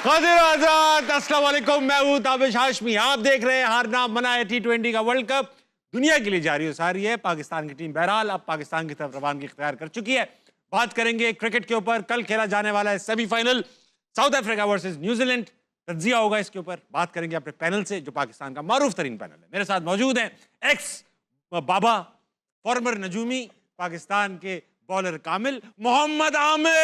खातिर आजाद, अस्सलाम वालेकुम। मैं हूं ताबिश हाशमी। आप देख रहे हैं हारना मना है T20 का वर्ल्ड कप। दुनिया के लिए जारी सारी है। पाकिस्तान की टीम बहरहाल अब पाकिस्तान की तरफ रवानगी इख्तियार कर चुकी है। बात करेंगे क्रिकेट के ऊपर। कल खेला जाने वाला है semifinal South Africa versus New Zealand. तज्जिया होगा इसके ऊपर। बात करेंगे अपने पैनल से जो पाकिस्तान का मारूफ तरीन पैनल है। मेरे साथ मौजूद हैं एक्स बाबा, फॉर्मर नजूमी, पाकिस्तान के बॉलर कामिल, मोहम्मद आमिर।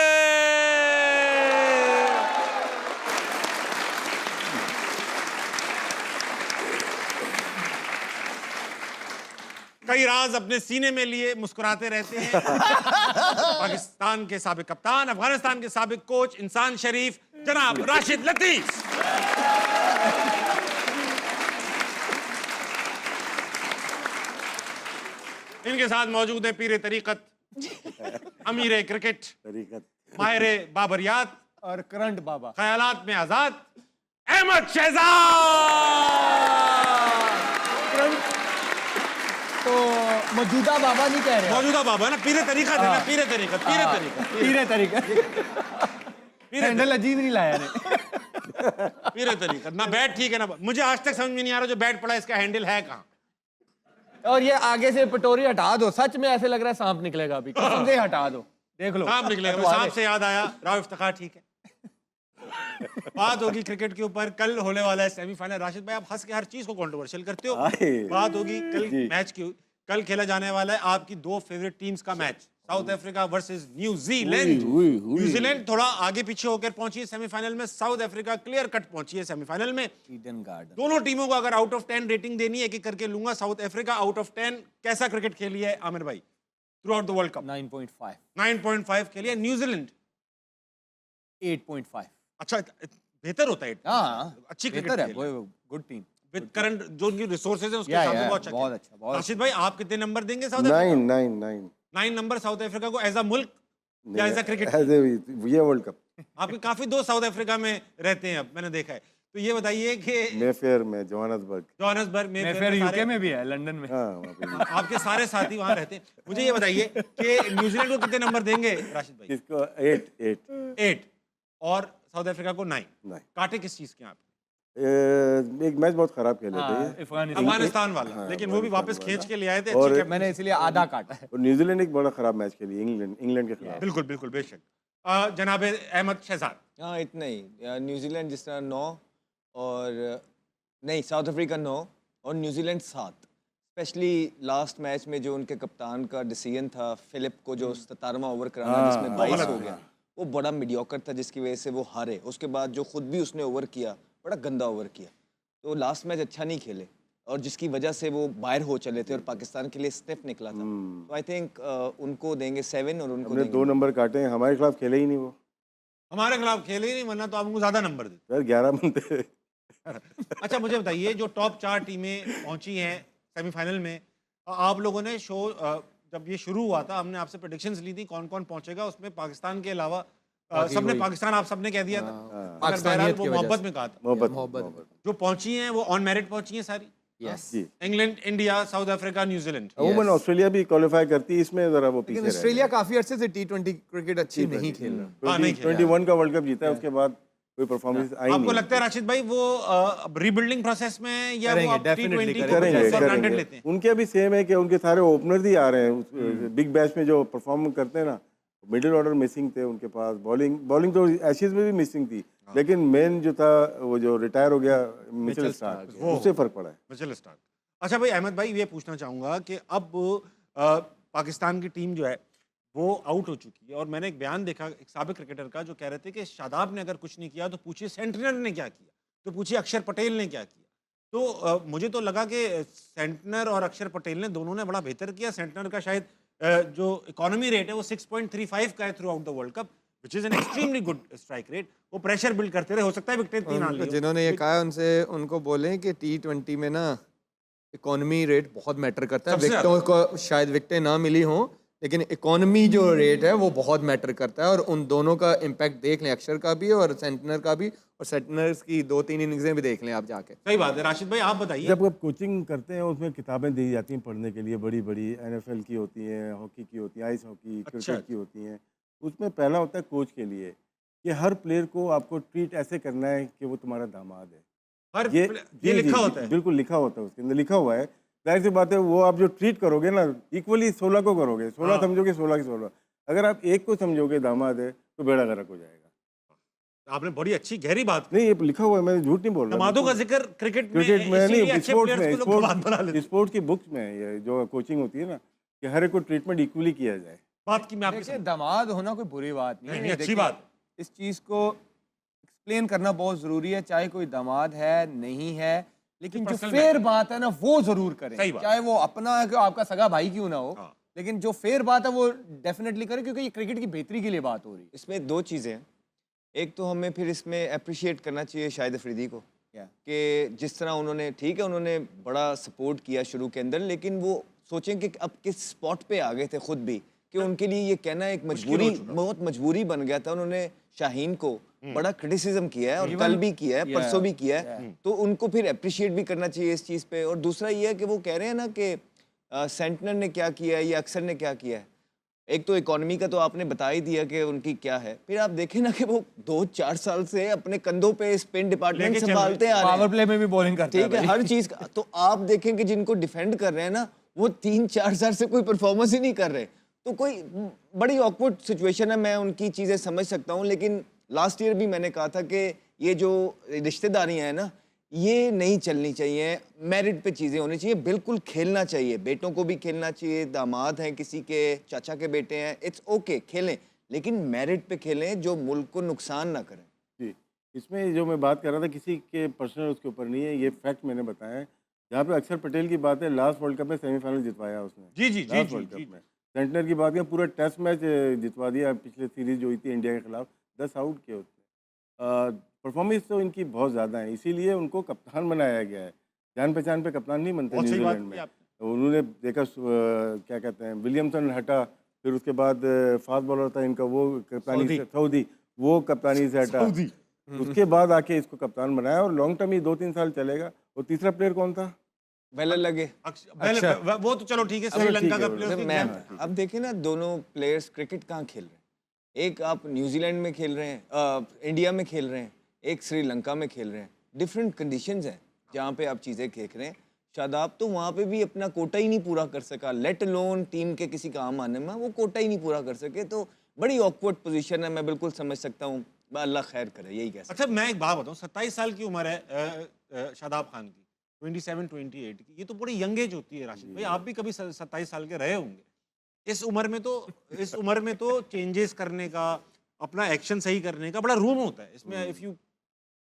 कई राज अपने सीने में लिए मुस्कुराते रहते हैं। पाकिस्तान के साबिक कप्तान, अफगानिस्तान के साबिक कोच, इंसान शरीफ, जनाब राशिद लतीफ। इनके साथ मौजूद है पीरे तरीकत, अमीर क्रिकेट, माहिर बाबरियात और करंट बाबा, ख्यालात में आजाद, अहमद शहजाद। तो मौजूदा बाबा नहीं कह रहे, मौजूदा बाबा ना, पीरे तरीकत है ना, पीरे तरीकत। हैंडल अजीब नहीं लाया ने। पीरे तरीकत ना, बैट ठीक है ना। मुझे आज तक समझ में नहीं आ रहा जो बैट पड़ा इसका हैंडल है कहाँ। और ये आगे से पटोरी हटा दो, सच में ऐसे लग रहा है सांप निकलेगा अभी, कसम से हटा दो, देख लो सांप निकलेगा। सांप से याद आया, राव इफ्तिखार ठीक है। बात होगी क्रिकेट के ऊपर। कल होने वाला है सेमीफाइनल। राशिद भाई, आप हंस के हर चीज को कंट्रोवर्शियल करते हो। बात होगी कल मैच की। कल खेला जाने वाला है आपकी दो फेवरेट टीम्स का match, south Africa versus New Zealand. New Zealand थोड़ा आगे पीछे होकर पहुंची है सेमीफाइनल में। साउथ अफ्रीका क्लियर कट पहुंची है सेमीफाइनल में। Eden garden. दोनों टीमों को अगर आउट ऑफ 10 रेटिंग देनी है, कि करके लूंगा। साउथ अफ्रीका आउट ऑफ 10 कैसा क्रिकेट खेली है आमिर भाई through out the world cup? 9.5। 9.5 खेली है। न्यूजीलैंड 8.5। अच्छा, बेहतर होता है। हाँ, अच्छी बेहतर है, cricket good team with current जो उनकी रिसोर्सेज है उसके हिसाब से बहुत अच्छा। बहुत अच्छा, बहुत राशिद भाई, आप कितने नंबर देंगे south Africa? 9 number south Africa को एज अ मुल्क या एज अ क्रिकेट? ये वर्ल्ड कप। आपके काफी दोस्त साउथ अफ्रीका में रहते हैं, अब मैंने देखा है। तो ये बताइए कि मेफेयर में, जोहान्सबर्ग में फिर यूके में भी है, लंदन में। हाँ, वहाँ पे भी। आपके सारे साथी वहां रहते हैं। मुझे ये बताइए कि न्यूजीलैंड को कितने नंबर देंगे राशिद भाई? इसको 8 और साउथ अफ्रीका को 9। काटे किस चीज के आप? एक मैच बहुत खराब खेले थे अफगानिस्तान वाला, लेकिन वो भी वापस खींच के ले आए थे। और मैंने इसलिए आधा काटा है। और न्यूजीलैंड एक बड़ा खराब मैच खेली इंग्लैंड के खिलाफ। बिल्कुल बिल्कुल, बेशक। जनाब अहमद शहजाद। हाँ, इतना ही। न्यूजीलैंड जिस तरह 9 और नहीं, साउथ अफ्रीका 9 और न्यूजीलैंड 7। स्पेशली लास्ट मैच में जो उनके कप्तान का डिसीजन था, फिलिप को जो 17वां ओवर कराना जिसमें 22 हो गया, वो बड़ा मीडियोकर था, जिसकी वजह से वो हारे। उसके बाद जो खुद भी उसने ओवर किया, बड़ा गंदा ओवर किया। तो लास्ट मैच अच्छा नहीं खेले और जिसकी वजह से वो बाहर हो चले थे और पाकिस्तान के लिए स्टिफ निकला था। तो आई थिंक उनको देंगे 7 और उनको देंगे 2 नंबर काटे हैं। हमारे खिलाफ खेले ही नहीं वो। हमारे खिलाफ खेले ही नहीं, वरना तो आप उनको ज्यादा नंबर देते। यार 11 बनते। अच्छा, मुझे बताइए जो टॉप 4 टीमें पहुंची हैं सेमीफाइनल में, आप लोगों ने शो जब ये शुरू हुआ था, हमने आपसे प्रेडिक्शंस ली थी कौन कौन पहुंचेगा। उसमें पाकिस्तान के अलावा सबने पाकिस्तान, आप सबने कह दिया था। मगर बहरहाल वो मोहब्बत में कहा था। मोहब्बत जो पहुंची हैं वो ऑन मेरिट पहुंची हैं सारी। Yes. England, India, south Africa, New Zealand. अमूमन ऑस्ट्रेलिया भी क्वालिफाई करती है, इसमें जरा वो पीछे लेकिन ऑस्ट्रेलिया काफी अरसे से T20 क्रिकेट अच्छी नहीं खेल रहा। 21 का वर्ल्ड कप जीता है, उसके बाद कोई परफॉर्मेंस आई नहीं। आपको लगता है राशिद भाई वो रीबिल्डिंग प्रोसेस में, या वो आप definitely T20 को for granted लेते हैं? उनके भी सेम है कि उनके सारे ओपनर ही आ रहे हैं। बिग बैश में जो परफॉर्म करते हैं ना, मिडिल ऑर्डर मिसिंग थे उनके पास। बॉलिंग तो एशेज में भी मिसिंग थी, लेकिन मेन जो था वो जो रिटायर हो गया मिचेल स्टार्क, उससे फर्क पड़ा है। Mitchell Starc. अच्छा भाई अहमद भाई, ये पूछना चाहूँगा कि अब पाकिस्तान की टीम जो है वो आउट हो चुकी है। और मैंने एक बयान देखा एक साबिक क्रिकेटर का, जो कह रहे थे कि शादाब ने अगर कुछ नहीं किया तो पूछिए सेंटनर ने क्या किया, तो पूछिए अक्षर पटेल ने क्या किया। तो मुझे तो लगा कि सेंटनर और अक्षर पटेल ने दोनों ने बड़ा बेहतर किया। सेंटनर का शायद जो इकोनॉमी रेट है वो 6.35 का है through out the world cup, which is an extremely good strike rate. वो प्रेशर बिल्ड करते रहे, हो सकता है विकेट 3 आन जिन्होंने ये कहा उनसे उनको बोलें कि T20 में ना इकोनॉमी रेट बहुत मैटर करता है। विकेटों को शायद विकेटें ना मिली हों, लेकिन इकोनॉमी जो रेट है वो बहुत मैटर करता है। और उन दोनों का इम्पैक्ट देख लें, अक्षर का भी और सेंटनर का भी, और सेंटनर्स की 2-3 इनिंग्सें भी देख लें आप जाके। सही बात है। राशिद भाई आप बताइए। जब आप कोचिंग करते हैं उसमें किताबें दी जाती हैं पढ़ने के लिए, बड़ी बड़ी NFL की होती हैं, हॉकी की होती है, आइस हॉकी, क्रिकेट की होती हैं। उसमें पहला होता है कोच के लिए कि हर प्लेयर को आपको ट्रीट ऐसे करना है कि वो तुम्हारा दामाद है। हर ये ये जी, लिखा जी, होता है। बिल्कुल लिखा होता है, उसके अंदर लिखा हुआ है। जाहिर सी बात है, वो आप जो ट्रीट करोगे ना, इक्वली 16 को करोगे, 16 हाँ। समझोगे, 16 की 16। अगर आप एक को समझोगे दामाद है तो बेड़ा गर्क हो जाएगा। आपने बड़ी अच्छी गहरी बात की। नहीं, ये लिखा हुआ है, मैं झूठ नहीं बोल रहा। दमादों का बिल्कुल। जिक्र क्रिकेट क्रिकेट में इसीलिए नहीं, अच्छे स्पोर्ट्स प्लेयर्स में, को लोग दमाद बना लेते हैं। स्पोर्ट्स की बुक्स में ये जो कोचिंग होती है ना, कि हर एक को ट्रीटमेंट इक्वली किया जाए। बात की मैं आपके देखिए दामाद होना कोई बुरी बात नहीं नहीं, है। नहीं, अच्छी देखिए, बात। इस चीज को एक्सप्लेन करना बहुत जरूरी है, चाहे कोई दामाद है नहीं है, लेकिन जो पर्सनल फेयर बात है ना वो जरूर करें। सही बात। चाहे वो अपना है कि आपका सगा भाई क्यों ना हो, हाँ। लेकिन जो फेयर बात है वो डेफिनेटली करें, क्योंकि ये क्रिकेट की बेहतरी के लिए बात हो रही है। इसमें दो चीज़ें हैं। एक तो हमें फिर इसमें अप्रिशिएट करना चाहिए शाहिद अफरीदी को क्या? कि जिस तरह उन्होंने, ठीक है उन्होंने बड़ा सपोर्ट किया शुरू के अंदर, लेकिन वो सोचें कि अब किस स्पॉट पे आ गए थे खुद भी, कि उनके लिए ये कहना एक मजबूरी, बहुत मजबूरी बन गया था। उन्होंने शाहीन को बड़ा क्रिटिसिज्म किया है, और कल भी किया है, परसों भी किया है, तो उनको फिर अप्रिशिएट भी करना चाहिए इस चीज़ पे। और दूसरा ये है कि वो कह रहे हैं ना कि सेंटनर ने क्या किया है या अक्सर ने क्या किया है। एक तो इकोनॉमी का तो आपने बता ही दिया कि उनकी क्या है, फिर आप देखें ना कि वो 2-4 साल से अपने कंधों पे स्पिन डिपार्टमेंट लेके चल संभालते आ रहे पावर हैं। प्ले में भी बॉलिंग करता ठीक है, भाई। हर चीज का। तो आप देखें कि जिनको डिफेंड कर रहे हैं ना, वो 3-4 साल से कोई परफॉर्मेंस ही नहीं कर रहे, तो कोई बड़ी ऑकवर्ड सिचुएशन है। मैं उनकी चीजें समझ सकता हूँ, लेकिन लास्ट ईयर भी मैंने कहा था कि ये जो रिश्तेदारियां हैं ना, ये नहीं चलनी चाहिए। मेरिट पे चीजें होनी चाहिए, बिल्कुल खेलना चाहिए, बेटों को भी खेलना चाहिए, दामाद हैं किसी के, चाचा के बेटे हैं, इट्स ओके खेलें, लेकिन मेरिट पे खेलें जो मुल्क को नुकसान ना करें। जी, इसमें जो मैं बात कर रहा था, किसी के पर्सनल उसके ऊपर नहीं है, ये फैक्ट मैंने बताया है। जहाँ पे अक्षर पटेल की बात है, लास्ट वर्ल्ड कप में सेमीफाइनल जितवाया उसने। जी, जी, जी, लास्ट जी, वर्ल्ड जी, कप में सेंटनर की बात है, पूरा टेस्ट मैच जितवा दिया। पिछले सीरीज जो हुई थी इंडिया के खिलाफ, 10 आउट किए उसने। परफॉर्मेंस तो इनकी बहुत ज़्यादा है, इसीलिए उनको कप्तान बनाया गया है। जान पहचान पे कप्तान नहीं बनते बहुत सही बात न्यूजीलैंड की में। आपने। तो उन्होंने देखा क्या कहते हैं, विलियमसन हटा, फिर उसके बाद फास्ट बॉलर था इनका, वो कप्तानी से सऊदी, वो कप्तानी से हटा। सऊदी। उसके बाद आके इसको कप्तान बनाया, और लॉन्ग टर्म ही 2-3 साल चलेगा। और तीसरा प्लेयर कौन था? वेलर लगे। पहले वो तो चलो ठीक है, श्रीलंका का प्लेयर मैं अब देखें ना, दोनों प्लेयर्स क्रिकेट कहाँ खेल रहे हैं। एक आप न्यूजीलैंड में खेल रहे हैं, इंडिया में खेल रहे हैं, एक श्रीलंका में खेल रहे हैं। डिफरेंट कंडीशंस हैं जहाँ पे आप चीज़ें देख रहे हैं। शादाब तो वहाँ पे भी अपना कोटा ही नहीं पूरा कर सका, लेट अलोन टीम के किसी काम आने में, वो कोटा ही नहीं पूरा कर सके। तो बड़ी ऑकवर्ड पोजीशन है, मैं बिल्कुल समझ सकता हूँ। अल्लाह खैर करे, यही कह सकता अच्छा, मैं एक बात बताऊं, 27 साल की उम्र है शादाब खान की, 27-28 की। ये तो बड़ी यंग एज होती है राशिद भाई, आप भी कभी 27 साल के रहे होंगे। इस उम्र में तो चेंजेस करने का, अपना एक्शन सही करने का बड़ा रूम होता है इसमें, if you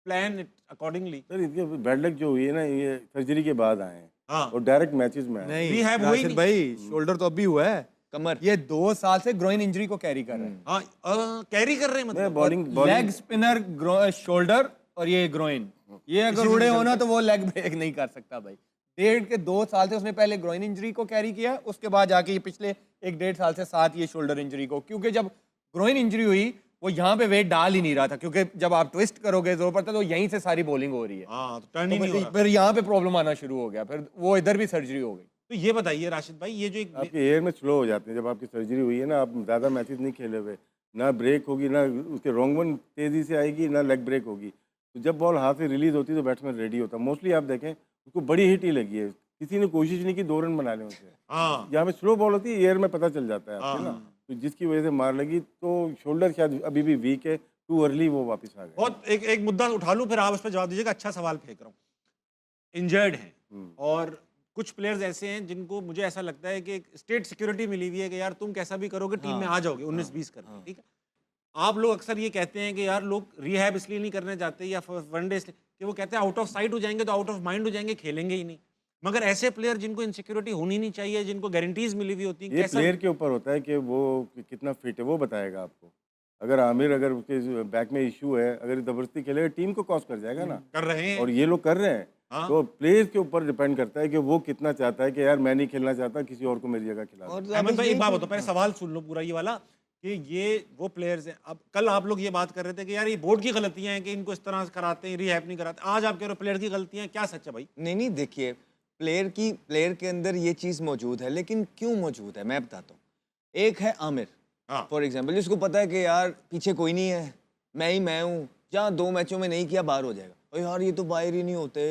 plan it accordingly. Sir, इनके बैड लक जो हुई है ना, ये सर्जरी के बाद आए हैं, हाँ, और डायरेक्ट मैचेस में आए हैं। नहीं Rehab हुआ ही राशिद नहीं। भाई, शोल्डर तो अभी हुआ है। कमर ये 2 साल से ग्रोइन इंजरी को कैरी कर रहे हैं। हाँ, कैरी कर रहे हैं मैं मतलब। बॉलिंग लेग स्पिनर, शोल्डर और ये ग्रोइन, ये अगर उड़े होना तो वो लेग ब्रेक नहीं कर सकता भाई। 1.5 साल से उसने पहले ग्रोइन इंजरी को कैरी किया, उसके बाद जाके ये पिछले 1.5 साल से साथ ये शोल्डर इंजरी को, क्योंकि जब ग्रोइन इंजरी हुई वो यहाँ पे वेट डाल ही नहीं रहा था, क्योंकि जब आप ट्विस्ट करोगे जोर पड़ता तो यहीं से सारी बॉलिंग हो रही है। हाँ, तो टर्न तो ही नहीं हो रहा। फिर यहाँ पे प्रॉब्लम आना शुरू हो गया, फिर वो इधर भी सर्जरी हो गई। तो ये बताइए राशिद भाई, ये जो एक आपके एयर में स्लो हो जाते हैं जब आपकी सर्जरी हुई है ना। आप ज़्यादा मैचेस नहीं खेले हुए, ना ब्रेक होगी, ना उसके रॉन्ग वन तेज़ी से आएगी, ना लेग ब्रेक होगी। तो जब बॉल हाथ से रिलीज होती है तो बैट्समैन रेडी होता है। मोस्टली आप देखें उसको बड़ी हिट ही लगी है, किसी ने कोशिश नहीं की 2 रन बना लें उसे। हाँ, जहाँ पे स्लो बॉल होती है एयर में पता चल जाता है आपको ना, तो जिसकी वजह से मार लगी। तो शोल्डर शायद अभी भी वीक है, टू अर्ली वो वापस आ गए। बहुत एक मुद्दा उठा लूं, फिर आप उस पर जवाब दीजिएगा। अच्छा सवाल फेंक रहा हूँ। इंजर्ड हैं और कुछ प्लेयर्स ऐसे हैं जिनको मुझे ऐसा लगता है कि स्टेट सिक्योरिटी मिली हुई है कि यार तुम कैसा भी करोगे टीम में आ जाओगे 19-20 करके, ठीक है। आप लोग अक्सर ये कहते हैं कि यार लोग रिहैब इसलिए नहीं करने जाते या वनडे इसलिए कि वो कहते हैं आउट ऑफ साइट हो जाएंगे तो आउट ऑफ माइंड हो जाएंगे, खेलेंगे ही नहीं। मगर ऐसे प्लेयर जिनको इनसिक्योरिटी होनी नहीं चाहिए, जिनको गारंटीज मिली हुई होती हैं, ये कैसा प्लेयर के ऊपर होता है कि वो कितना फिट है, वो बताएगा आपको। अगर आमिर, अगर उसके बैक में इशू है, अगर जबरदस्ती खेलेगा टीम को कॉस्ट कर जाएगा ना। कर रहे हैं। और ये लोग कर रहे हैं। हाँ। तो प्लेयर के ऊपर डिपेंड करता है कि वो कितना चाहता है कि यार मैं नहीं खेलना चाहता, किसी और को मेरी जगह खिला दो। और अहमद भाई यही एक बात तो- बताओ, पहले सवाल सुन लो पूरा ये वाला कि ये वो प्लेयर्स हैं। अब कल आप लोग ये बात कर रहे थे कि यार ये बोर्ड की गलतियां हैं कि इनको इस तरह से कराते हैं, रिहैब नहीं कराते। आज आप कह रहे हो प्लेयर की गलतियां हैं, क्या सच है भाई? नहीं, देखिए, प्लेयर के अंदर ये चीज़ मौजूद है, लेकिन क्यों मौजूद है मैं बताता हूँ। एक है आमिर, हाँ। फॉर एग्जाम्पल, जिसको पता है कि यार पीछे कोई नहीं है, मैं हूँ, जहाँ 2 मैचों में नहीं किया बाहर हो जाएगा। और यार ये तो बाहर ही नहीं होते,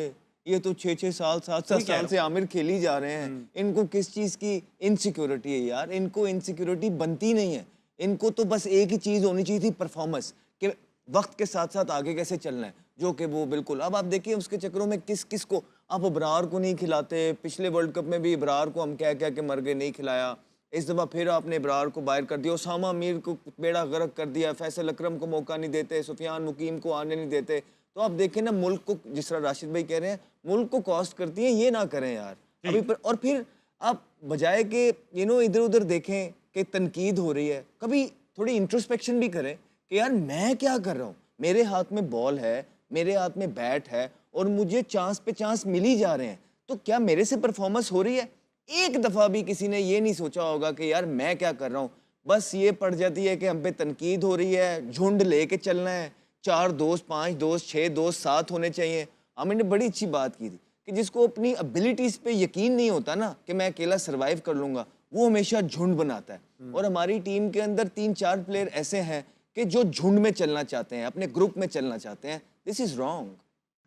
ये तो 6-6 साल 7-7 साल से आमिर खेली जा रहे हैं, इनको किस चीज़ की इनसिक्योरिटी है यार? इनको इनसिक्योरिटी बनती नहीं है, इनको तो बस एक ही चीज़ होनी चाहिए थी, परफॉर्मेंस, कि वक्त के साथ साथ आगे कैसे चलना है, जो कि वो बिल्कुल। अब आप देखिए उसके चक्करों में किस किस को आप इब्रार को नहीं खिलाते, पिछले वर्ल्ड कप में भी इब्रार को हम कह कह के मर गए, नहीं खिलाया, इस दफ़ा फिर आपने इब्रार को बाहर कर दिया, उसामा मीर को बेड़ा गर्क कर दिया, फैसल अकरम को मौका नहीं देते, सुफियान मुकीम को आने नहीं देते। तो आप देखें ना, मुल्क को, जिस तरह राशिद भाई कह रहे हैं, मुल्क को कॉस्ट करती है, ये ना करें यार अभी पर। और फिर आप बजाय के इधर उधर देखें कि तनकीद हो रही है, कभी थोड़ी इंट्रोस्पेक्शन भी करें कि यार मैं क्या कर रहा हूँ, मेरे हाथ में बॉल है, मेरे हाथ में बैट है और मुझे चांस पे चांस मिल ही जा रहे हैं, तो क्या मेरे से परफॉर्मेंस हो रही है? एक दफ़ा भी किसी ने ये नहीं सोचा होगा कि यार मैं क्या कर रहा हूँ। बस ये पड़ जाती है कि हम पे तनकीद हो रही है, झुंड लेके चलना है, 4 दोस्त, 5 दोस्त, 6 दोस्त साथ होने चाहिए। आमिर ने बड़ी अच्छी बात की थी कि जिसको अपनी एबिलिटीज़ पे यकीन नहीं होता ना कि मैं अकेला सर्वाइव कर लूँगा, वो हमेशा झुंड बनाता है। और हमारी टीम के अंदर 3-4 प्लेयर ऐसे हैं कि जो झुंड में चलना चाहते हैं, अपने ग्रुप में चलना चाहते हैं। This is wrong.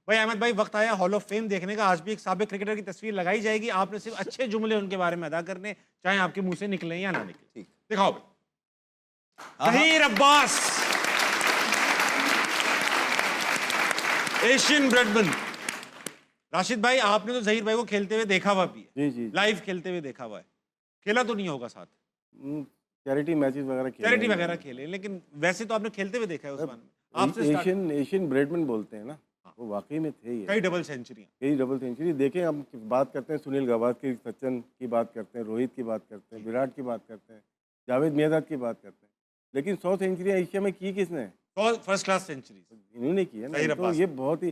भाई अहमद भाई, वक्त आया हॉल ऑफ फेम देखने का। आज भी एक साबिक क्रिकेटर की तस्वीर लगाई जाएगी, आपने सिर्फ अच्छे जुमले उनके बारे में अदा करने, चाहे आपके मुंह से निकले या ना निकले। ठीक। दिखाओ भाई। Zaheer Abbas, Asian Bradman. राशिद भाई, आपने तो जहीर भाई को खेलते हुए देखा हुआ भी है, जी जी। लाइव खेलते हुए देखा हुआ है, खेला तो नहीं होगा साथ, चैरिटी मैचेस वगैरह खेले चैरिटी हैं। वगैरह खेले, लेकिन वैसे तो आपने खेलते हुए देखा है उस्मान में। आपसे start- एशियन ब्रेडमैन बोलते हैं ना, वो वाकई में थे ही। कई डबल सेंचुरियां। कई डबल सेंचुरी देखें। हम बात करते हैं सुनील गावस्कर, सचिन की बात करते हैं, रोहित की बात करते हैं, विराट की बात करते हैं, जावेद मियांदाद की बात करते हैं, लेकिन 100 सेंचुरियाँ एशिया में की किसने? First class century. इन्होंने की है जहीर ना। तो अब्बास। ये बहुत ही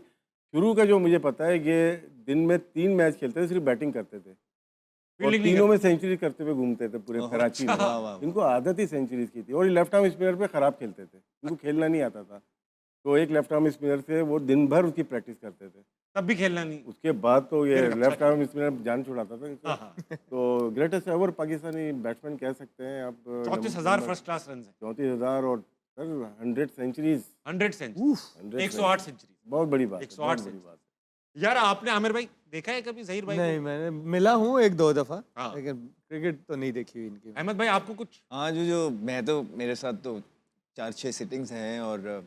शुरू का जो मुझे पता है, ये दिन में 3 मैच खेलते थे, सिर्फ बैटिंग करते थे और फील्डिंग नहीं तीनों में सेंचुरी करते हुए घूमते थे पूरे कराची में। वाह, वाह, इनको आदत ही सेंचुरीज की थी और ये लेफ्ट आर्म स्पिनर पे खराब खेलते थे, इनको खेलना नहीं आता था। तो एक लेफ्ट आर्म स्पिनर से वो दिन भर उसकी प्रैक्टिस करते थे। तब भी खेलना नहीं। उसके बाद तो ये फिर लेफ्ट आर्म स्पिनर जान छुड़ाता था इनको। हाँ, हाँ। तो ग्रेटेस्ट एवर पाकिस्तानी बैट्समैन कह सकते हैं आप। 34,000 फर्स्ट क्लास रन है, 34,000 और सर 100 सेंचुरीज। 100 century, 108 century. बहुत बड़ी बात है, 108 बहुत बड़ी सेंचुरी। बात है। यार आपने आमिर भाई देखा है कभी जहीर भाई को? नहीं, मैंने मिला हूँ 1-2 दफ़ा, हाँ। लेकिन क्रिकेट तो नहीं देखी हुई इनकी। अहमद भाई आपको कुछ? हाँ, जो मैं तो, मेरे साथ तो 4-6 सिटिंग्स हैं। और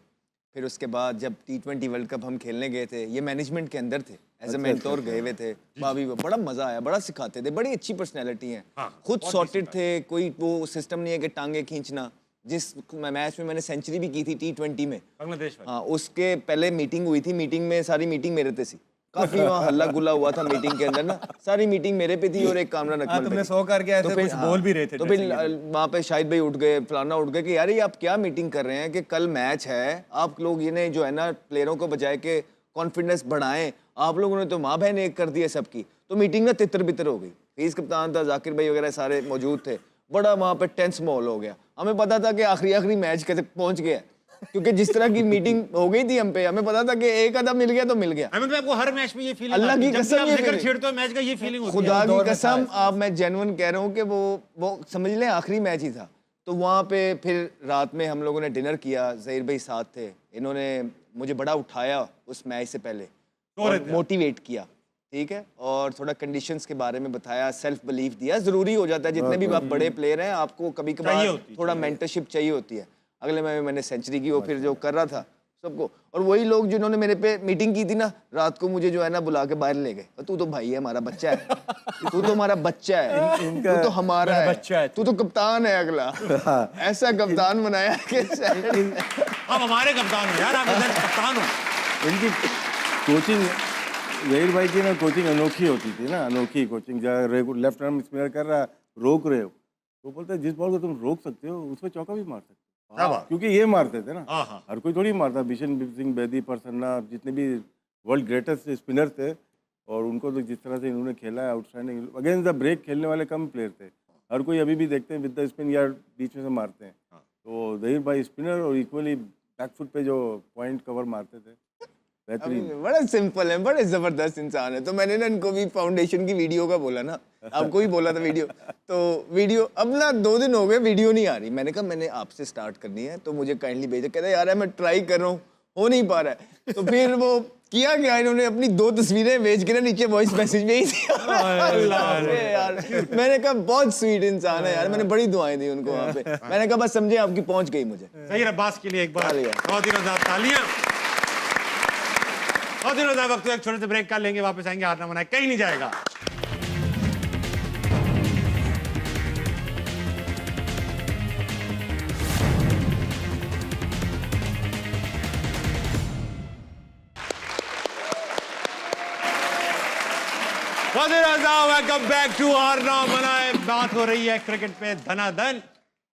फिर उसके बाद जब T20 वर्ल्ड कप हम खेलने गए थे, ये मैनेजमेंट के अंदर थे, एज ए मेंटोर गए हुए थे भाभी, बड़ा मज़ा आया, बड़ा सिखाते थे, बड़ी अच्छी पर्सनैलिटी है, हाँ, खुद बहुत सॉर्टेड थे, कोई वो सिस्टम नहीं है कि टांगे खींचना। जिस मैच में मैंने सेंचुरी भी की थी T20 में, बांग्लादेश वाले। हाँ, उसके पहले मीटिंग हुई थी, मीटिंग में सारी मीटिंग मेरे पे सी, काफी वहाँ हल्ला गुल्ला हुआ था मीटिंग के अंदर ना, सारी मीटिंग मेरे पे थी और एक कामरान हाँ, अकमल तुमने पे थी। सो करके ऐसे कुछ बोल भी रहे थे तो फिर dressing room में। वहाँ पे शाहिद भाई उठ गए, फलाना उठ गए कि यार ये आप क्या मीटिंग कर रहे हैं कि कल मैच है, आप लोग ये जो है ना प्लेयरों को बजाय के कॉन्फिडेंस बढ़ाएं, आप लोगों ने तो माँ बहन एक कर दी है सबकी। तो मीटिंग ना तितर बितर हो गई, फीस कप्तान था, जाकिर भाई वगैरह सारे मौजूद थे, बड़ा वहाँ पे टेंस माहौल हो गया। हमें पता था कि आखिरी मैच तक पहुँच गया, क्योंकि जिस तरह की मीटिंग हो गई थी हम पे, हमें पता था कि एक आधा मिल गया तो मिल गया। अहमद भाई आपको हर मैच में ये फीलिंग अल्लाह की कसम ये जिक्र feeling- छेड़ते हो मैच का, ये फीलिंग होती है? खुदा दौर की में था कसम, इसमें। आप, मैं जेन्युइन कह रहा हूँ कि वो समझ लें आखिरी मैच ही था। तो वहाँ पे फिर रात में हम लोगों ने डिनर किया, जहीर भाई साथ थे, इन्होंने मुझे बड़ा उठाया उस मैच से पहले और मोटिवेट किया, ठीक है, और थोड़ा कंडीशंस के बारे में बताया, सेल्फ बिलीफ दिया। ज़रूरी हो जाता है, जितने भी आप बड़े प्लेयर हैं, आपको कभी चाहिए कभार होती है, थोड़ा मेंटरशिप चाहिए होती है। अगले मैंने सेंचुरी की, वो फिर जो कर रहा था सबको, और वही लोग जिन्होंने मेरे पे मीटिंग की थी ना, रात को मुझे जो है ना बुला के बाहर ले गए, तू तो भाई है, हमारा बच्चा है, तू तो हमारा बच्चा है, तू तो हमारा मेरा है, बच्चा है तू तो कप्तान है अगला। ऐसा कप्तान बनाया कि आप हमारे कप्तान हो यार, आप इधर कप्तान हो। इनकी कोचिंग, जहीर भाई की ना कोचिंग अनोखी होती थी ना, अनोखी कोचिंग। जहाँ लेफ्ट आर्म स्पिनर कर रहा, रोक रहे हो, तो बोलते हैं जिस बॉल को तुम रोक सकते हो उसमें चौका भी मार सकते क्या हो, बात? क्योंकि ये मारते थे ना। हाँ, हाँ। हर कोई थोड़ी मारता। बिशन सिंह बेदी, प्रसन्ना, जितने भी वर्ल्ड ग्रेटेस्ट स्पिनर थे, और उनको तो जिस तरह से इन्होंने खेला है, आउटस्टैंडिंग। अगेंस्ट द ब्रेक खेलने वाले कम प्लेयर थे, हर कोई अभी भी देखते हैं विद द स्पिन या बीच में से मारते हैं। तो जहीर भाई स्पिनर और इक्वली बैकफुट पे जो पॉइंट कवर मारते थे, बेहतरीन। बड़ा सिंपल है, बड़े जबरदस्त इंसान है। तो मैंने ना इनको भी फाउंडेशन की वीडियो का बोला ना, आपको भी बोला था वीडियो, तो वीडियो अब ना 2 दिन हो गए वीडियो नहीं आ रही। मैंने कहा मैंने आपसे स्टार्ट करनी है तो मुझे काइंडली भेजो। कहता है यार मैं ट्राई कर रहा हूँ, हो नहीं पा रहा है। तो फिर वो किया क्या, इन्होंने अपनी 2 तस्वीरें भेज के ना नीचे वॉइस मैसेज भेज दिया। यार मैंने कहा बहुत स्वीट इंसान है यार, मैंने बड़ी दुआएं दी उनको वहाँ पे। मैंने कहा बस समझे आपकी पहुंच गई मुझे। सही अब्बास के लिए एक बार तालियां। बहुत ही रज़ा तालियां। बहुत ही रज़ा वक्त एक छोटे से ब्रेक कर लेंगे, वापस आएंगे। हाथ ना मनाए, कहीं नहीं जाएगा। वेलकम बैक टू आर ना मनाए। बात हो रही है क्रिकेट पे धनाधन।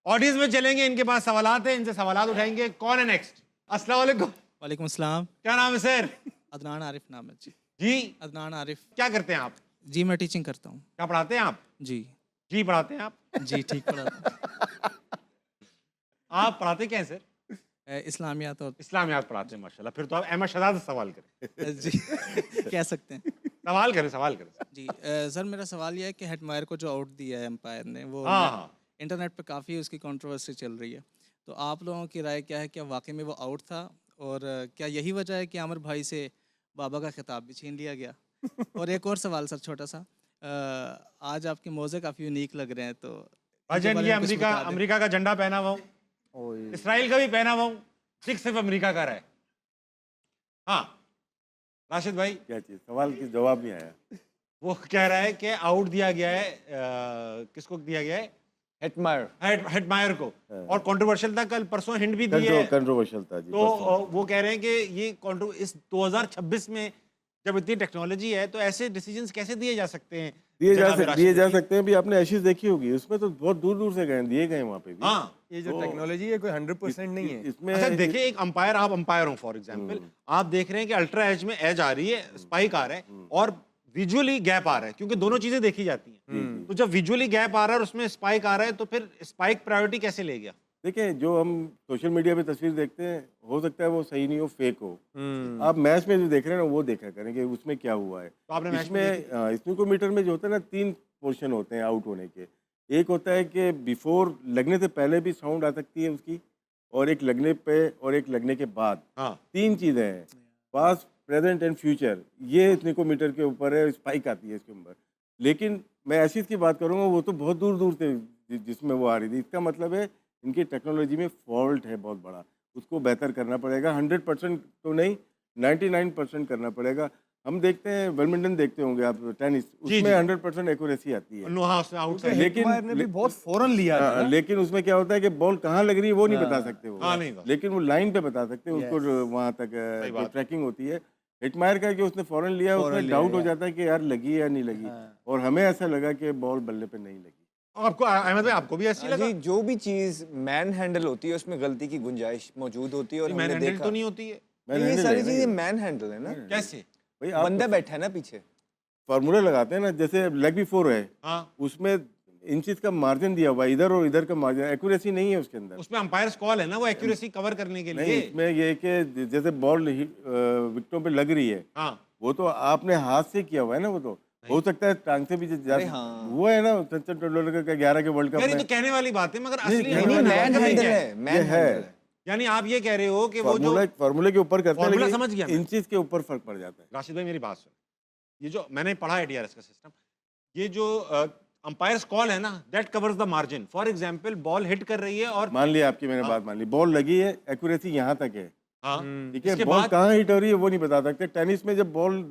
ऑडियंस में चलेंगे, इनके पास सवालात हैं, इनसे सवालात उठाएंगे। कौन है नेक्स्ट? अस्सलाम वालेकुम। वालेकुम अस्सलाम। क्या नाम है सर? अदनान आरिफ नाम है जी। जी, अदनान आरिफ। क्या करते हैं आप? जी मैं टीचिंग करता हूँ। क्या पढ़ाते हैं आप? जी जी पढ़ाते हैं आप? जी ठीक पढ़ाता आप पढ़ाते क्या हैं सर? हूँ। इस्लामियात और इस्लामियात पढ़ाते हैं, माशाल्लाह। फिर तो आप अहमद शहजाद से सवाल करें। जी कह सकते हैं। सवाल करें, सवाल करें। जी सर मेरा सवाल यह है कि हेटमायर को जो आउट दिया है एम्पायर ने, वो हाँ, हाँ। इंटरनेट पे काफ़ी उसकी कंट्रोवर्सी चल रही है। तो आप लोगों की राय क्या है, क्या वाकई में वो आउट था? और क्या यही वजह है कि आमिर भाई से बाबा का खिताब भी छीन लिया गया? और एक और सवाल सर छोटा सा, आज आपके मोज़े काफ़ी यूनिक लग रहे हैं, तो भाईजान बारे ये में कुछ अमेरिका बता दें। अमेरिका का झंडा पहना हुआ हूँ, इसराइल का भी पहना हुआ हूँ, सिर्फ अमेरिका का रहा है। हाँ राशिद भाई, क्या चीज़? सवाल की जवाब नहीं आया। वो कह रहा है कि आउट दिया गया है, किसको दिया गया है? हेटमायर हेटमायर को। और कंट्रोवर्शियल था, कल परसों हिंट भी दिए है। कंट्रोवर्शियल था जी। तो परसों। वो कह रहे हैं कि ये इस 2026 में जब इतनी टेक्नोलॉजी है तो ऐसे डिसीजंस कैसे दिए जा सकते हैं? दिए जनाब राशिद भाई। सकते हैं भी। आपने एशेज देखी होगी, उसमें तो बहुत दूर दूर से गए, दिए गए वहाँ पे भी। हाँ ये जो टेक्नोलॉजी है कोई 100% नहीं है। इसमें अच्छा देखिए, एक अंपायर, आप अंपायर हो फॉर एग्जांपल, आप देख रहे हैं कि अल्ट्रा एज में एज आ रही है, स्पाइक आ रहा है और विजुअली गैप आ रहा है, क्योंकि दोनों चीजें देखी जाती हैं। तो जब विजुअली गैप आ रहा है और उसमें स्पाइक आ रहा है, तो फिर स्पाइक प्रायोरिटी कैसे ले गया? देखिए, जो हम सोशल मीडिया पे तस्वीर देखते हैं, हो सकता है वो सही नहीं हो, फेक हो। आप मैच में जो देख रहे हैं ना, वो देखा करें कि उसमें क्या हुआ है। तो आपने मैच में इसमें स्नूकोमीटर में जो होता है ना, 3 पोर्शन होते हैं आउट होने के। एक होता है कि बिफोर, लगने से पहले भी साउंड आ सकती है उसकी, और एक लगने पे, और एक लगने के बाद। हाँ 3 चीज़ें हैं, पास्ट, प्रेजेंट एंड फ्यूचर। ये स्नूकोमीटर के ऊपर है, स्पाइक आती है इसके ऊपर। लेकिन मैं एशिज की बात करूँगा, वो तो बहुत दूर दूर से जिसमें वो आ रही थी। इसका मतलब है इनकी टेक्नोलॉजी में फॉल्ट है बहुत बड़ा, उसको बेहतर करना पड़ेगा। 100% तो नहीं, 99% करना पड़ेगा। हम देखते हैं, बैडमिंटन देखते होंगे आप, टेनिस, उसमें 100% एक्यूरेसी आती है। हाँ उसमें आउट है। लेकिन ने भी बहुत फौरन लिया था ना। लेकिन उसमें क्या होता है कि बॉल कहाँ लग रही है वो नहीं बता सकते वो। हाँ, नहीं बता। लेकिन वो लाइन पे बता सकते हैं, उसको वहाँ तक ट्रैकिंग होती है। हिटमायर का कि उसने फौरन लिया, उसमें डाउट हो जाता है कि यार लगी या नहीं लगी, और हमें ऐसा लगा कि बॉल बल्ले पे नहीं लगी। आपको अहमद भाई, आपको भी ऐसी लगा? जी, जो भी चीज मैन हैंडल होती है उसमें गलती की गुंजाइश मौजूद होती है। और मैन हमने हैंडल देखा तो नहीं होती है। ये सारी चीजें मैन हैंडल है ना। कैसे? भाई आप बंदा बैठा है ना पीछे। फार्मूला लगाते हैं ना, जैसे लेग बिफोर है, हाँ उसमें इंचेस का मार्जिन दिया हुआ है, इधर और इधर का मार्जिन, एक्यूरेसी नहीं है उसके अंदर। उसमें अंपायर कॉल है ना, वो एक्यूरेसी कवर करने के नहीं, लिए। इसमें ये है कि जैसे बॉल विकेटों पे लग रही है, हाँ वो तो आपने हाथ से किया हुआ है ना, वो तो हो सकता है टांग से भी हाँ। वो है ना सचिन तेंदुलकर का 11 के वर्ल्ड कप यानी में। तो कहने वाली बात है, मगर असली नहीं, नहीं, अंपायर मैन का हैंडल क्या है, मैन ये है। हैंडल है। यानी आप ये कह रहे हो कि वो जो फार्मूले के ऊपर करते हैं, फार्मूला लेकिन समझ गया मैं। इंचेस के ऊपर फर्क पड़ जाता है। राशिद भाई मेरी बात सुन, ये जो मैंने पढ़ा है डीआरएस का सिस्टम, ये जो अंपायर्स कॉल है ना, that covers the margin. For example ball hit कर रही है और मान लिया आपकी मैंने बात मान ली, बॉल लगी है, एक्यूरेसी यहाँ तक है, हाँ ठीक है, इसके बॉल बाद कहाँ हिट हो रही है वो नहीं बता सकते। टेनिस में जब बॉल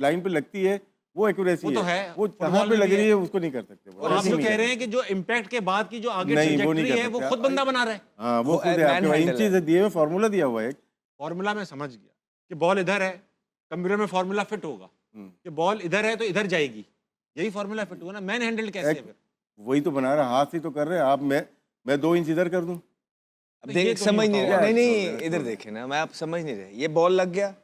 लाइन पे लगती है वो एक्यूरेसी वो तो है, वो फुटबॉल कहाँ पे में लग भी रही है। है उसको नहीं कर सकते वो। और आप ऐसे जो नहीं कह कर रहे हैं कि जो इम्पैक्ट के बाद की जो आगे नहीं, वो नहीं ट्रैजेक्टरी कर है वो सकते। खुद बंदा बना रहा है। हाँ, वो वो खुद है मैन आपके हैंडल इंचेस है। दिए हुए, फार्मूला दिया हुआ है एक। फॉर्मूला में समझ गया कि बॉल इधर है, कंप्यूटर में फॉर्मूला फिट होगा कि बॉल इधर है तो इधर जाएगी, यही फॉर्मूला फिट हुआ ना। मैन हैंडल कैसे है फिर? वही तो बना रहा, हाथ से तो कर रहे हैं आप। मैं 2 इंच इधर कर दूं, अब ये देख तो समझ नहीं नहीं होता रहे, नहीं होगा। नहीं इधर देखे ना, मैं आप समझ नहीं रहे। ये बॉल लग गया,